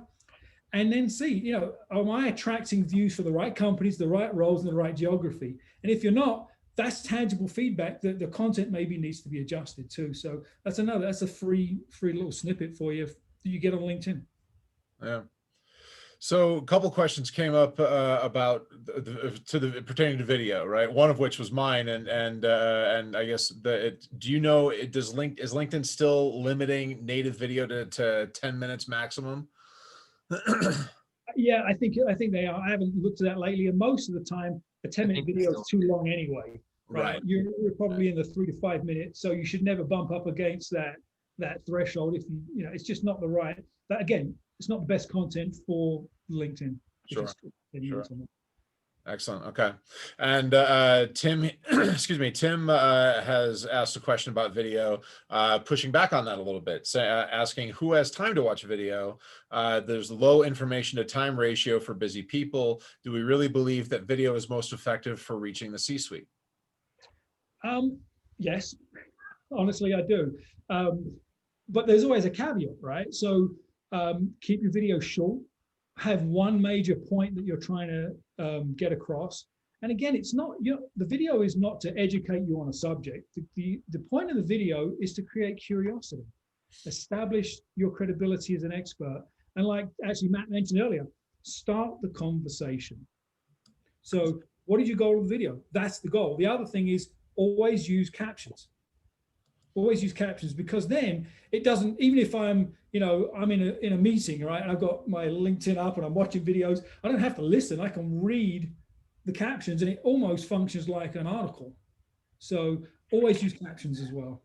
and then see, am I attracting views for the right companies, the right roles, and the right geography? And if you're not, that's tangible feedback that the content maybe needs to be adjusted too. So that's a free little snippet for you that you get on LinkedIn. Yeah. So a couple questions came up about pertaining to video, right? One of which was mine, and I guess is LinkedIn still limiting native video to 10 minutes maximum? Yeah, I think they are. I haven't looked at that lately, and most of the time, a 10-minute video is too long anyway. Right. You're probably in the 3 to 5 minutes, so you should never bump up against that threshold. If it's just not the right. That again, it's not the best content for LinkedIn. Sure. Sure. Excellent. Okay. And Tim, Tim has asked a question about video, pushing back on that a little bit, asking who has time to watch video. There's low information to time ratio for busy people. Do we really believe that video is most effective for reaching the C-suite? Yes, honestly, I do. But there's always a caveat, right? So keep your video short. Have one major point that you're trying to get across. And again, it's not, the video is not to educate you on a subject. The point of the video is to create curiosity, establish your credibility as an expert. And like actually Matt mentioned earlier, start the conversation. So what is your goal of the video? That's the goal. The other thing is always use captions. Always use captions, because then it doesn't, even if I'm in a meeting, right, and I've got my LinkedIn up and I'm watching videos, I don't have to listen. I can read the captions and it almost functions like an article. So always use captions as well.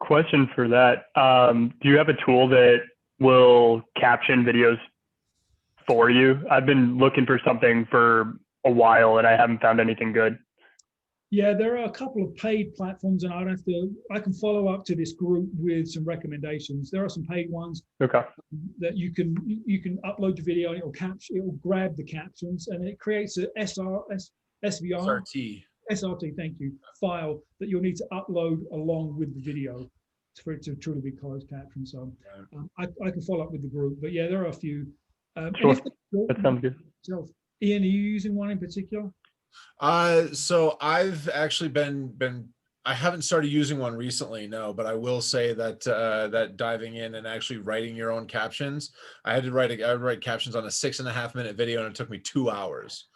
Question for that. Do you have a tool that will caption videos for you? I've been looking for something for a while and I haven't found anything good. Yeah, there are a couple of paid platforms, and I can follow up to this group with some recommendations. There are some paid ones. Okay. That you can upload the video and it will grab the captions and it creates a SRT, thank you, file that you'll need to upload along with the video for it to truly be closed captioned. So I can follow up with the group, but yeah, there are a few. Sure. That sounds good. So, Ian, are you using one in particular? So I've actually I haven't started using one recently, no, but I will say that that diving in and actually writing your own captions, I would write captions on a 6.5-minute video and it took me 2 hours.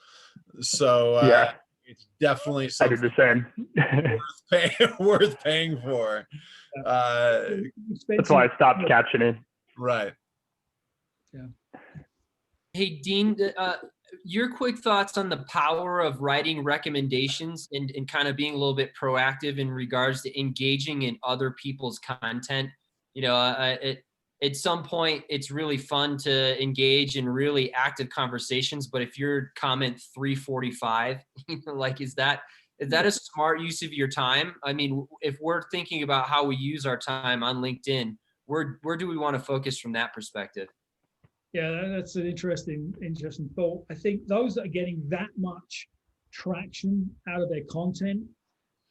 So yeah, it's definitely something I did the same. worth paying for. That's why I stopped captioning. Right. Yeah. Hey, Dean, your quick thoughts on the power of writing recommendations and kind of being a little bit proactive in regards to engaging in other people's content. You know, at some point, it's really fun to engage in really active conversations. But if your comment 345, like, is that a smart use of your time? I mean, if we're thinking about how we use our time on LinkedIn, where do we want to focus from that perspective? Yeah, that's an interesting thought. I think those that are getting that much traction out of their content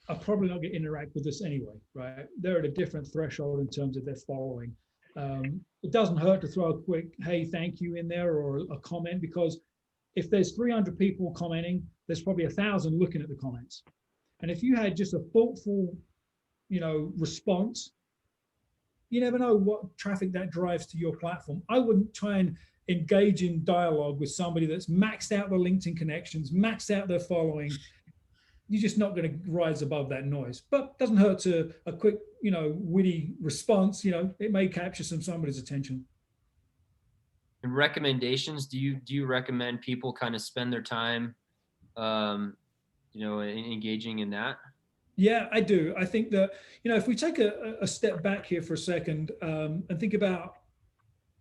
are probably not going to interact with us anyway, right? They're at a different threshold in terms of their following. It doesn't hurt to throw a quick, hey, thank you in there, or a comment, because if there's 300 people commenting, there's probably 1,000 looking at the comments. And if you had just a thoughtful, response, you never know what traffic that drives to your platform. I wouldn't try and engage in dialogue with somebody that's maxed out their LinkedIn connections, maxed out their following. You're just not going to rise above that noise. But it doesn't hurt to a quick, witty response. It may capture somebody's attention. And recommendations, do you recommend people kind of spend their time, engaging in that? Yeah, I do. I think that, if we take a step back here for a second and think about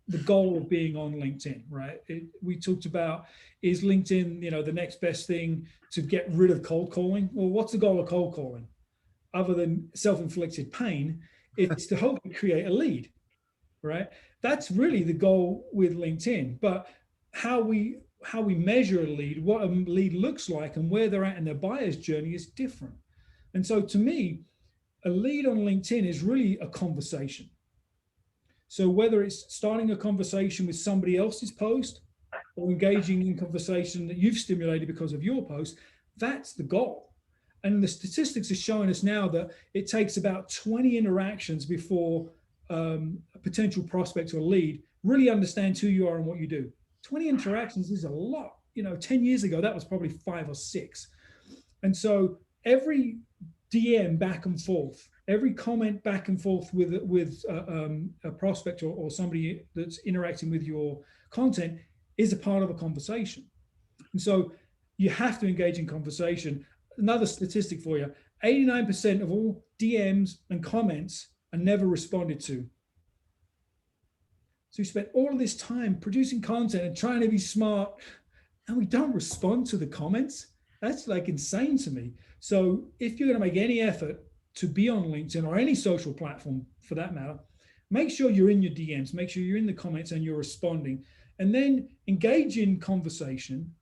the goal of being on LinkedIn, right? We talked about, is LinkedIn, the next best thing to get rid of cold calling? Well, what's the goal of cold calling? Other than self-inflicted pain, it's to hopefully create a lead, right? That's really the goal with LinkedIn. But how we measure a lead, what a lead looks like, and where they're at in their buyer's journey is different. And so to me, a lead on LinkedIn is really a conversation. So whether it's starting a conversation with somebody else's post or engaging in conversation that you've stimulated because of your post, that's the goal. And the statistics are showing us now that it takes about 20 interactions before a potential prospect or lead really understands who you are and what you do. 20 interactions is a lot. 10 years ago, that was probably 5 or 6. And so every DM back and forth, every comment back and forth with a prospect or somebody that's interacting with your content is a part of a conversation. And so you have to engage in conversation. Another statistic for you, 89% of all DMs and comments are never responded to. So you spent all of this time producing content and trying to be smart, and we don't respond to the comments. That's like insane to me. So if you're going to make any effort to be on LinkedIn or any social platform for that matter, make sure you're in your DMs, make sure you're in the comments and you're responding, and then engage in conversation,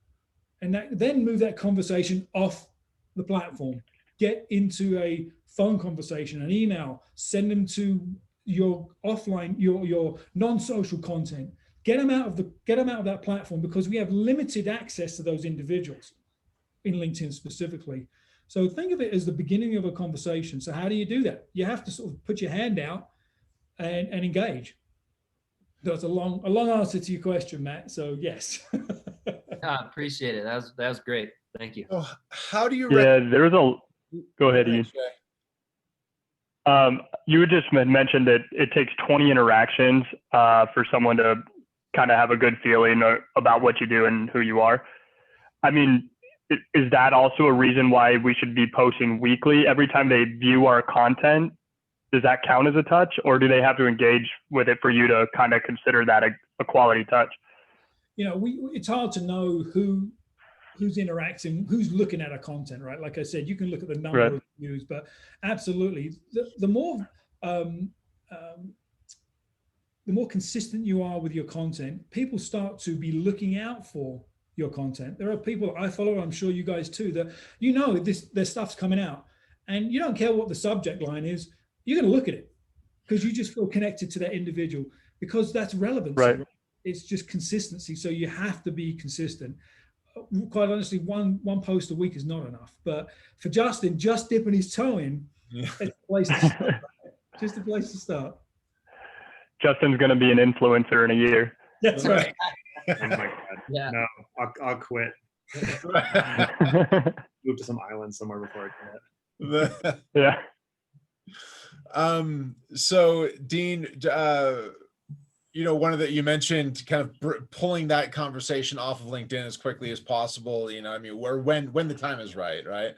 and then move that conversation off the platform. Get into a phone conversation, an email, send them to your offline, your non-social content. Get them out of that platform, because we have limited access to those individuals in LinkedIn specifically. So think of it as the beginning of a conversation. So how do you do that? You have to sort of put your hand out and engage. That's a long answer to your question, Matt. So yes. I appreciate it. That was great. Thank you. So how do you? Go ahead, Ian. You just mentioned that it takes 20 interactions for someone to kind of have a good feeling about what you do and who you are. I mean, is that also a reason why we should be posting weekly every time they view our content? Does that count as a touch, or do they have to engage with it for you to kind of consider that a quality touch? It's hard to know who's interacting, who's looking at our content, right? Like I said, you can look at the number of views, but absolutely, the more consistent you are with your content, people start to be looking out for your content. There are people I follow, I'm sure you guys too, that their stuff's coming out, and you don't care what the subject line is, you're going to look at it because you just feel connected to that individual, because that's relevancy. Right? It's just consistency. So you have to be consistent. Quite honestly, one post a week is not enough. But for Justin, just dipping his toe in, it's a place to start. Just a place to start. Justin's going to be an influencer in a year. That's right. Oh my God. Yeah. No, I'll quit. Move to some island somewhere before I quit. Yeah. So Dean, you know, one of the, you mentioned kind of pulling that conversation off of LinkedIn as quickly as possible, you know, I mean, where, when the time is right, right?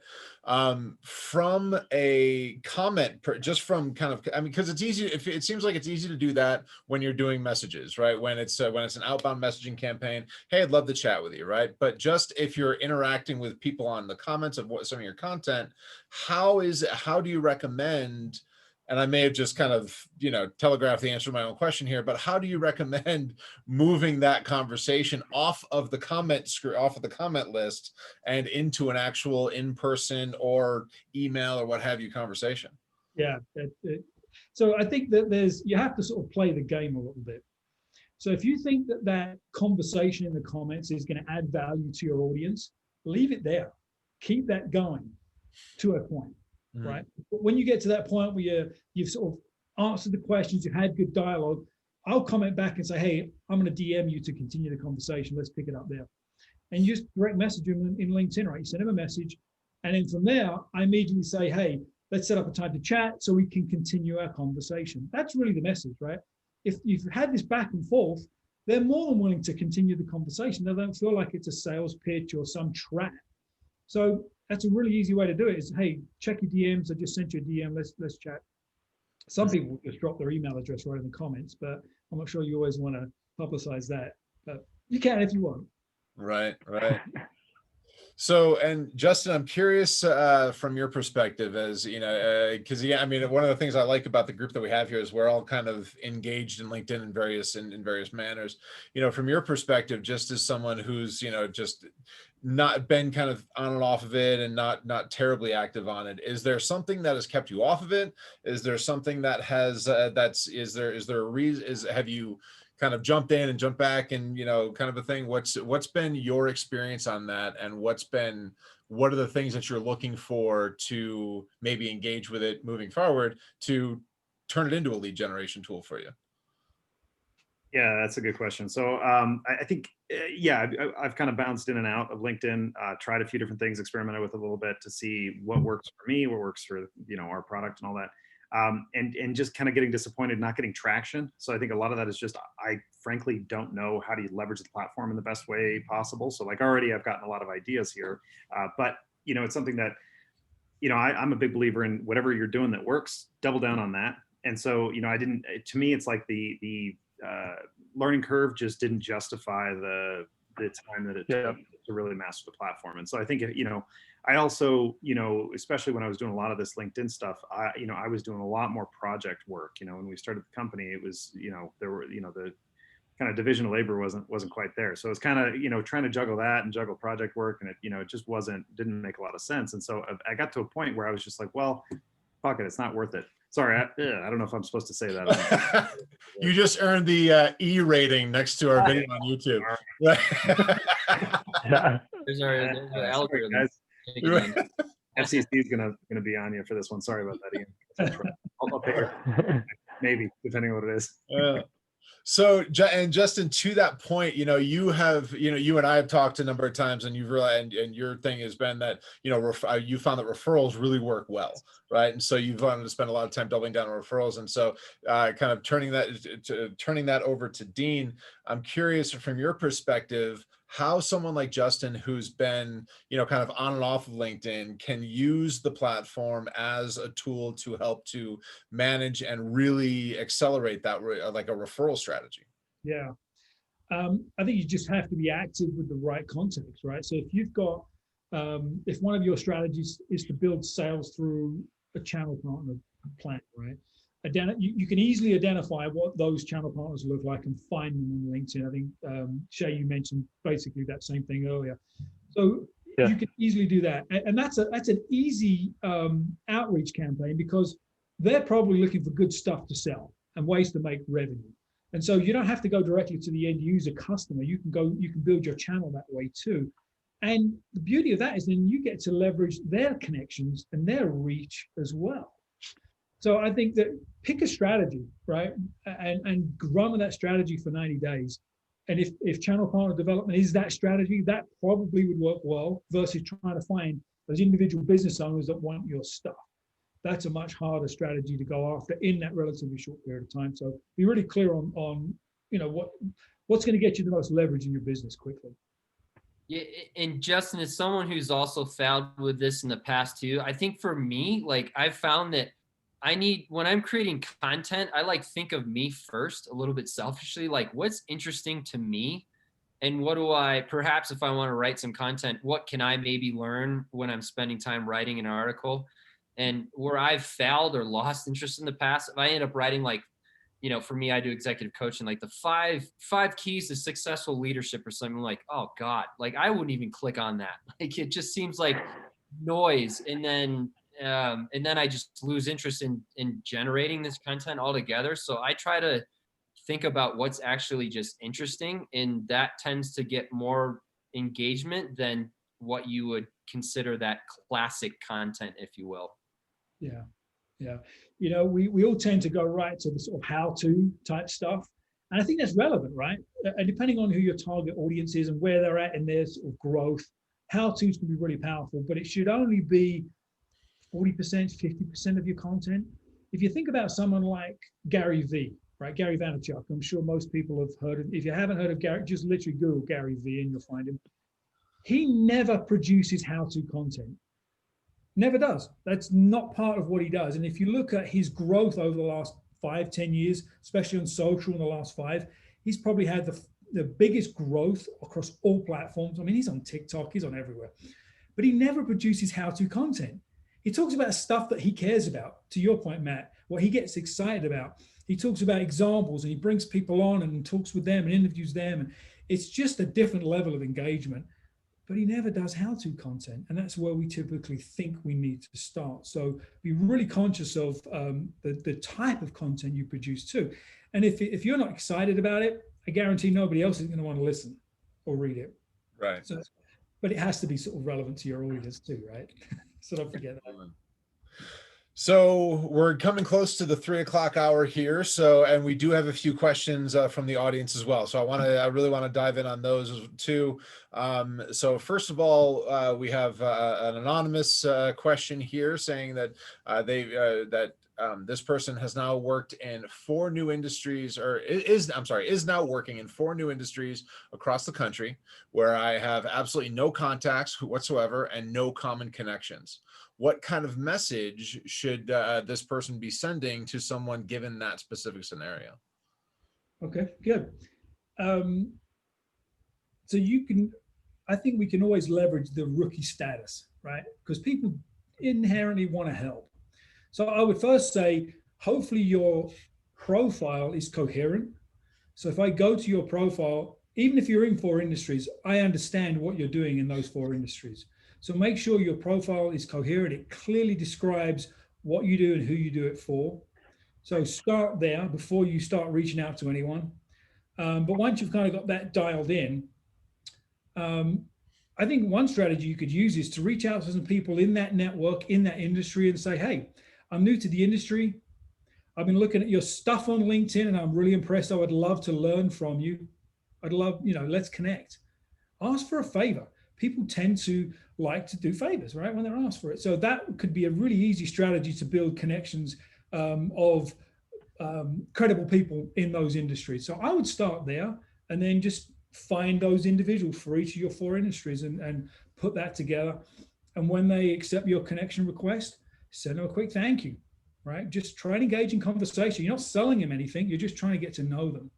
From a comment, just from kind of, I mean, because it's easy, if it seems like it's easy to do that when you're doing messages, right? When it's an outbound messaging campaign, hey, I'd love to chat with you, right? But just if you're interacting with people on the comments of what some of your content, how do you recommend, and I may have just kind of, you know, telegraphed the answer to my own question here, but how do you recommend moving that conversation off of the off of the comment list and into an actual in-person or email or what have you conversation? Yeah. So I think that you have to sort of play the game a little bit. So if you think that that conversation in the comments is going to add value to your audience, leave it there. Keep that going to a point. Right. But when you get to that point where you've sort of answered the questions, you've had good dialogue, I'll comment back and say, hey, I'm going to DM you to continue the conversation. Let's pick it up there. And you just direct message them in LinkedIn, right? You send them a message. And then from there, I immediately say, hey, let's set up a time to chat so we can continue our conversation. That's really the message, right? If you've had this back and forth, they're more than willing to continue the conversation. They don't feel like it's a sales pitch or some trap. So that's a really easy way to do it is, hey, check your DMs. I just sent you a DM. Let's chat. Some people just drop their email address right in the comments, but I'm not sure you always want to publicize that. But you can if you want. Right, right. So, and Justin, I'm curious from your perspective, as you know, because yeah, I mean, one of the things I like about the group that we have here is we're all kind of engaged in LinkedIn in various manners. You know, from your perspective, just as someone who's, you know, just not been kind of on and off of it and not terribly active on it, is there something that has kept you off of it? Is there something that has is there a reason? Have you kind of jumped in and jumped back and, you know, kind of a thing? What's been your experience on that, and what are the things that you're looking for to maybe engage with it moving forward to turn it into a lead generation tool for you? Yeah, that's a good question. So I think, yeah, I've kind of bounced in and out of LinkedIn, tried a few different things, experimented with a little bit to see what works for me, what works for, you know, our product and all that. And just kind of getting disappointed, not getting traction. So I think a lot of that is just, I frankly don't know how to leverage the platform in the best way possible. So like already I've gotten a lot of ideas here, but you know, it's something that, you know, I'm a big believer in whatever you're doing that works, double down on that. And so, you know, to me, it's like the learning curve just didn't justify the time that it took to really master the platform. And so I think, you know, I also, you know, especially when I was doing a lot of this LinkedIn stuff, you know, I was doing a lot more project work. You know, when we started the company, it was, you know, there were, you know, the kind of division of labor wasn't quite there. So it's kind of, you know, trying to juggle that and juggle project work, and it, you know, it just didn't make a lot of sense. And so I got to a point where I was just like, well, fuck it, it's not worth it. Sorry, I don't know if I'm supposed to say that. You just earned the E rating next to our video on YouTube. There's our algorithm. FCC is gonna be on you for this one. Sorry about that again. I'll pay her. Maybe, depending on what it is. So, and Justin, to that point, you know, you and I have talked a number of times, and you've realized, and your thing has been that, you know, you found that referrals really work well, right? And so you've wanted to spend a lot of time doubling down on referrals. And so kind of turning that over to Dean, I'm curious from your perspective, how someone like Justin, who's been, you know, kind of on and off of LinkedIn, can use the platform as a tool to help to manage and really accelerate that, like a referral strategy. Yeah. I think you just have to be active with the right context, right? So if you've got, if one of your strategies is to build sales through a channel partner plan, right? You can easily identify what those channel partners look like and find them on LinkedIn. I think, Shay, you mentioned basically that same thing earlier. So you can easily do that. And that's an easy outreach campaign, because they're probably looking for good stuff to sell and ways to make revenue. And so you don't have to go directly to the end user customer. You can build your channel that way too. And the beauty of that is then you get to leverage their connections and their reach as well. So I think that pick a strategy, right? And run with that strategy for 90 days. And if channel partner development is that strategy, that probably would work well versus trying to find those individual business owners that want your stuff. That's a much harder strategy to go after in that relatively short period of time. So be really clear on what's going to get you the most leverage in your business quickly. Yeah, and Justin, as someone who's also failed with this in the past too, I think for me, like I've found that when I'm creating content, I like think of me first a little bit selfishly, like what's interesting to me and what do perhaps if I want to write some content, what can I maybe learn when I'm spending time writing an article? And where I've failed or lost interest in the past, if I end up writing like, for me, I do executive coaching, like the five keys to successful leadership or something, like, oh God, like I wouldn't even click on that. Like, it just seems like noise. And then I just lose interest in generating this content altogether. So I try to think about what's actually just interesting, and that tends to get more engagement than what you would consider that classic content, if you will. Yeah. We all tend to go right to the sort of how-to type stuff. And I think that's relevant, right? And depending on who your target audience is and where they're at in their sort of growth, how-tos can be really powerful, but it should only be 40%, 50% of your content. If you think about someone like Gary V, right? Gary Vaynerchuk, I'm sure most people have heard of. If you haven't heard of Gary, just literally Google Gary V and you'll find him. He never produces how-to content. Never does. That's not part of what he does. And if you look at his growth over the last 5-10 years, especially on social in the last 5, he's probably had the biggest growth across all platforms. I mean, he's on TikTok, he's on everywhere, but he never produces how-to content. He talks about stuff that he cares about. To your point, Matt, what he gets excited about. He talks about examples and he brings people on and talks with them and interviews them. And it's just a different level of engagement. But he never does how-to content, and that's where we typically think we need to start. So be really conscious of the type of content you produce too. And if you're not excited about it, I guarantee nobody else is going to want to listen or read it. Right. So, but it has to be sort of relevant to your audience too, right? So don't forget that. So we're coming close to the 3 o'clock hour here. So, and we do have a few questions from the audience as well. So I really want to dive in on those too. So first of all, we have an anonymous question here saying that this person has now worked in 4 new industries, or is now working in 4 new industries across the country, where I have absolutely no contacts whatsoever and no common connections. What kind of message should this person be sending to someone given that specific scenario? Okay, good. So I think we can always leverage the rookie status, right? Because people inherently want to help. So I would first say, hopefully your profile is coherent. So if I go to your profile, even if you're in 4 industries, I understand what you're doing in those 4 industries. So make sure your profile is coherent. It clearly describes what you do and who you do it for. So start there before you start reaching out to anyone. But once you've kind of got that dialed in, I think one strategy you could use is to reach out to some people in that network, in that industry, and say, hey, I'm new to the industry. I've been looking at your stuff on LinkedIn and I'm really impressed. I would love to learn from you. I'd love, let's connect. Ask for a favor. People tend to like to do favors, right, when they're asked for it. So that could be a really easy strategy to build connections of credible people in those industries. So I would start there and then just find those individuals for each of your 4 industries and put that together. And when they accept your connection request, send them a quick thank you, right? Just try and engage in conversation. You're not selling them anything. You're just trying to get to know them.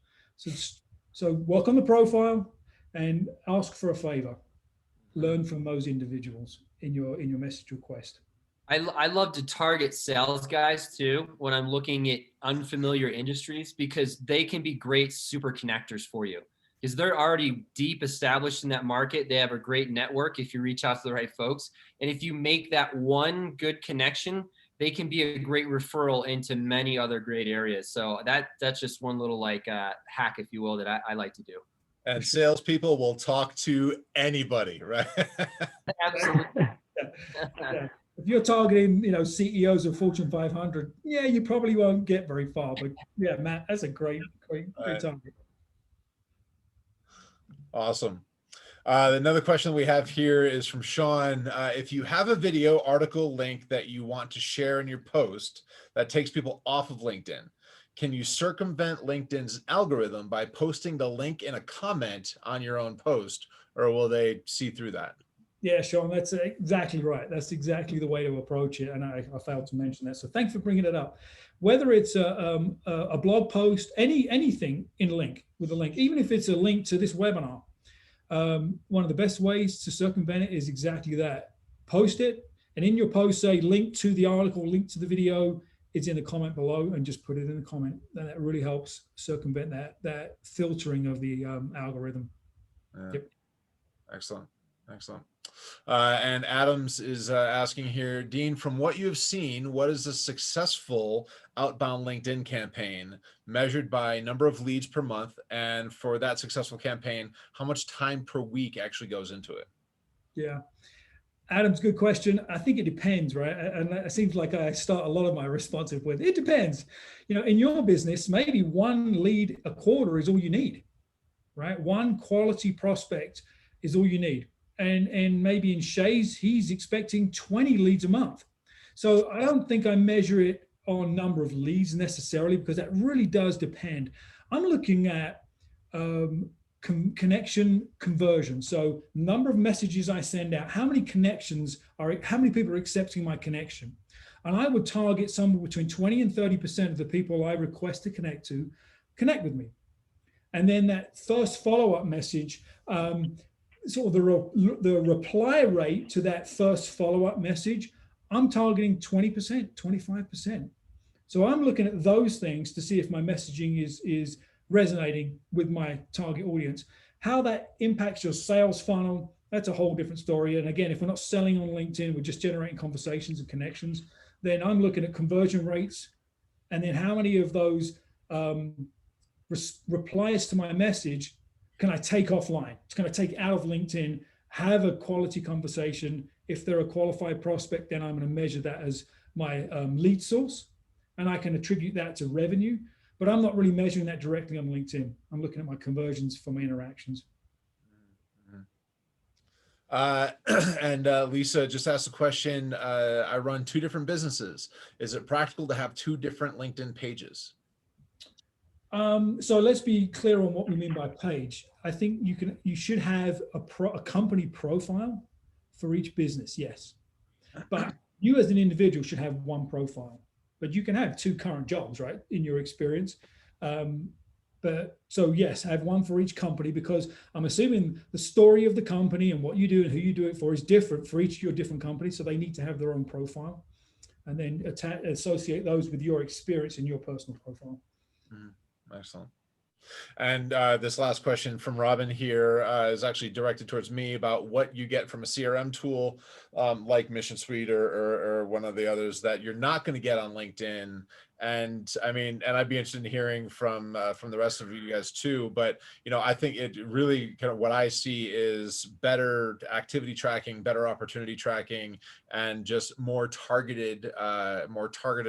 So work on the profile and ask for a favor. Learn from those individuals in your message request. I love to target sales guys too when I'm looking at unfamiliar industries, because they can be great super connectors for you, because they're already deep established in that market. They have a great network if you reach out to the right folks. And if you make that one good connection, they can be a great referral into many other great areas. So that's just one little hack, if you will, that I like to do. And salespeople will talk to anybody, right? Absolutely. Yeah. If you're targeting, CEOs of Fortune 500, yeah, you probably won't get very far. But yeah, Matt, that's a great target. Awesome. Another question we have here is from Sean. If you have a video, article, link that you want to share in your post that takes people off of LinkedIn, can you circumvent LinkedIn's algorithm by posting the link in a comment on your own post, or will they see through that? Yeah, Sean, that's exactly right. That's exactly the way to approach it. And I failed to mention that. So thanks for bringing it up. Whether it's a blog post, anything in link with a link, even if it's a link to this webinar, one of the best ways to circumvent it is exactly that. Post it, and in your post say link to the article, link to the video. It's in the comment below, and just put it in the comment. And that really helps circumvent that filtering of the algorithm. Yeah. Yep. Excellent. Excellent. And Adams is asking here, Dean, from what you have seen, what is a successful outbound LinkedIn campaign measured by number of leads per month? And for that successful campaign, how much time per week actually goes into it? Yeah. Adam's good question. I think it depends, right? And it seems like I start a lot of my responses with, it depends. You know, in your business, maybe one lead a quarter is all you need, right? One quality prospect is all you need. And maybe in Shay's, he's expecting 20 leads a month. So I don't think I measure it on number of leads necessarily, because that really does depend. I'm looking at connection conversion. So number of messages I send out, how many people are accepting my connection? And I would target somewhere between 20 and 30% of the people I request to connect with me. And then that first follow-up message, sort of the reply rate to that first follow-up message, I'm targeting 20%, 25%. So I'm looking at those things to see if my messaging is resonating with my target audience. How that impacts your sales funnel, that's a whole different story. And again, if we're not selling on LinkedIn, we're just generating conversations and connections, then I'm looking at conversion rates, and then how many of those replies to my message can I take offline? It's going to take out of LinkedIn, have a quality conversation. If they're a qualified prospect, then I'm going to measure that as my lead source, and I can attribute that to revenue, but I'm not really measuring that directly on LinkedIn. I'm looking at my conversions for my interactions. And Lisa just asked a question. I run 2 different businesses. Is it practical to have 2 different LinkedIn pages? So let's be clear on what we mean by page. I think you should have a company profile for each business, yes. But you as an individual should have one profile. But you can have 2 current jobs, right, in your experience. But so yes, have one for each company, because I'm assuming the story of the company and what you do and who you do it for is different for each of your different companies. So they need to have their own profile, and then associate those with your experience in your personal profile. Excellent. And this last question from Robin here is actually directed towards me about what you get from a CRM tool like Mission Suite or one of the others that you're not going to get on LinkedIn. And I mean, and I'd be interested in hearing from the rest of you guys too. But, you know, I think it really kind of what I see is better activity tracking, better opportunity tracking, and just more targeted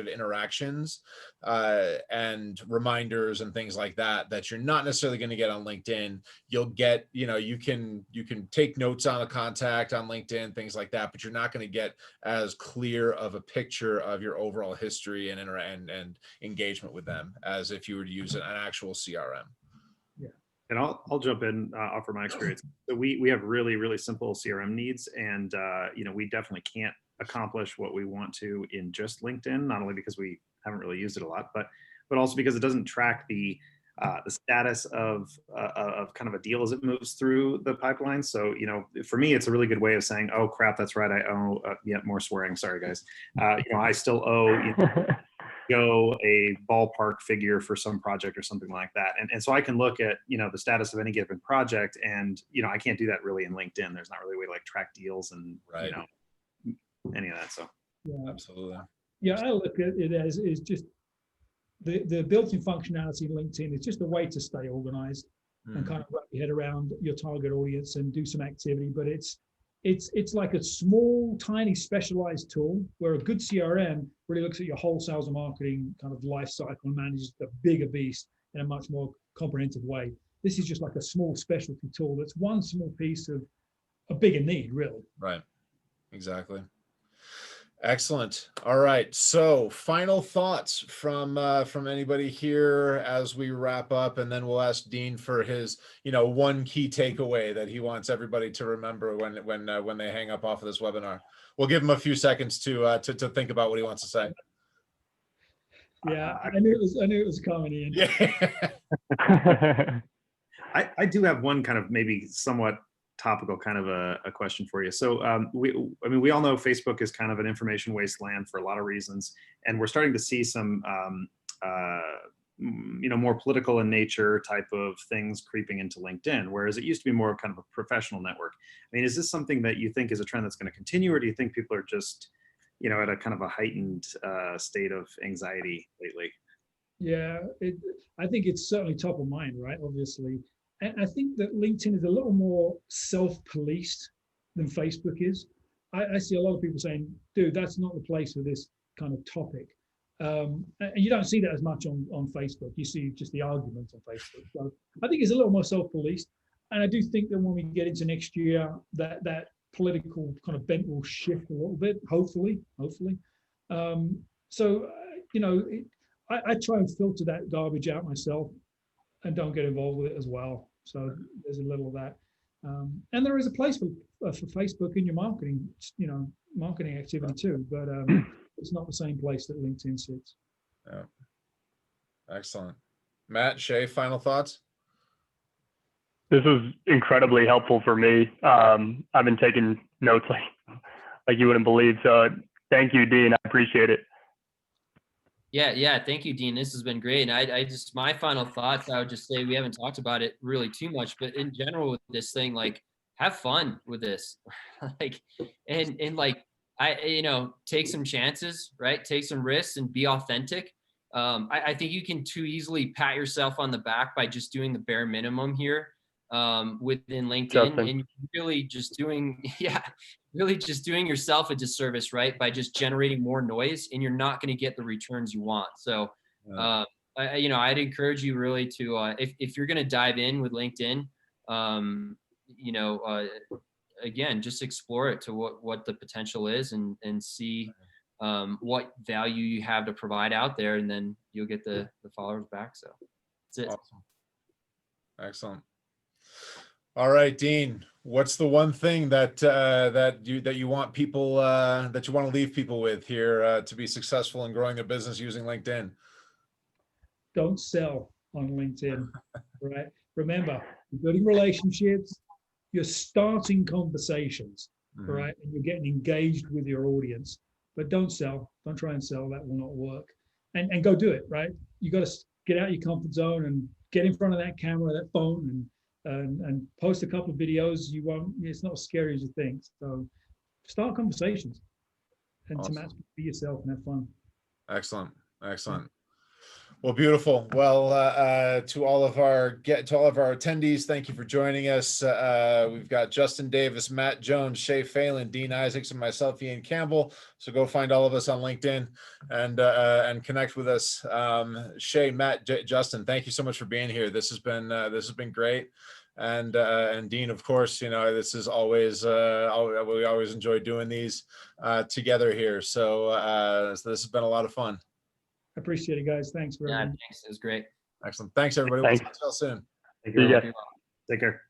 interactions and reminders and things like that you're not necessarily going to get on LinkedIn. You'll get, you know, you can take notes on a contact on LinkedIn, things like that, but you're not going to get as clear of a picture of your overall history and engagement with them as if you were to use an actual CRM. Yeah. And I'll jump in, offer my experience. So we have really, really simple CRM needs, and you know, we definitely can't accomplish what we want to in just LinkedIn, not only because we haven't really used it a lot, but also because it doesn't track the status of kind of a deal as it moves through the pipeline. So, you know, for me, it's a really good way of saying, oh crap, that's right, I owe, yeah, more swearing, sorry guys. You know, I still owe, you know, a ballpark figure for some project or something like that. And so I can look at, you know, the status of any given project, and, you know, I can't do that really in LinkedIn. There's not really a way to like track deals and, right, you know, any of that. So yeah, absolutely. Yeah, I look at it as is just the built-in functionality in LinkedIn is just a way to stay organized and kind of wrap your head around your target audience and do some activity. But it's like a small, tiny, specialized tool, where a good CRM really looks at your whole sales and marketing kind of life cycle and manages the bigger beast in a much more comprehensive way. This is just like a small specialty tool that's one small piece of a bigger need, really. Right. Exactly. Excellent. All right. So final thoughts from anybody here as we wrap up, and then we'll ask Dean for his, one key takeaway that he wants everybody to remember when they hang up off of this webinar. We'll give him a few seconds to think about what he wants to say. Yeah, I knew it was coming, Ian. Yeah. I do have one kind of maybe somewhat topical kind of a question for you. So we all know Facebook is kind of an information wasteland for a lot of reasons, and we're starting to see some more political in nature type of things creeping into LinkedIn, whereas it used to be more kind of a professional network. I mean, is this something that you think is a trend that's going to continue, or do you think people are just at a kind of a heightened state of anxiety lately? Yeah, I think it's certainly top of mind, right? Obviously. And I think that LinkedIn is a little more self-policed than Facebook is. I see a lot of people saying, dude, that's not the place for this kind of topic. And you don't see that as much on Facebook. You see just the arguments on Facebook. So I think it's a little more self-policed. And I do think that when we get into next year, that political kind of bent will shift a little bit, hopefully. I try and filter that garbage out myself and don't get involved with it as well. So there's a little of that. And there is a place for Facebook in your marketing, marketing activity too, but it's not the same place that LinkedIn sits. Yeah. Excellent. Matt, Shay, final thoughts? This was incredibly helpful for me. I've been taking notes like you wouldn't believe. So thank you, Dean. I appreciate it. Yeah. Thank you, Dean. This has been great. And my final thoughts, I would just say we haven't talked about it really too much, but in general with this thing, like have fun with this, take some chances, right? Take some risks and be authentic. I think you can too easily pat yourself on the back by just doing the bare minimum here within LinkedIn, Justin. and really just doing yourself a disservice, right? By just generating more noise, and you're not going to get the returns you want. So, I'd encourage you really to, if you're going to dive in with LinkedIn, again, just explore it to what the potential is and see what value you have to provide out there, and then you'll get the followers back. So that's it. Awesome. Excellent. All right, Dean, what's the one thing that you want people that you want to leave people with here to be successful in growing a business using LinkedIn? Don't sell on LinkedIn, right? Remember, you're building relationships, you're starting conversations, right? And you're getting engaged with your audience, but don't sell. Don't try and sell. That will not work. And go do it, right? You got to get out of your comfort zone and get in front of that camera, that phone, and post a couple of videos. It's not as scary as you think. So start conversations and Awesome. to match, be yourself and have fun. Excellent. Well, beautiful. Well, to all of our attendees, thank you for joining us. We've got Justin Davis, Matt Jones, Shay Phelan, Dean Isaacs, and myself, Ian Campbell. So go find all of us on LinkedIn and connect with us. Shay, Matt, Justin, thank you so much for being here. This has been great. And Dean, of course, this is always we always enjoy doing these together here. So this has been a lot of fun. I appreciate it, guys. Thanks very much. Thanks. It was great. Excellent. Thanks, everybody. Thanks. We'll see you soon. Take See you care. guys. Take care.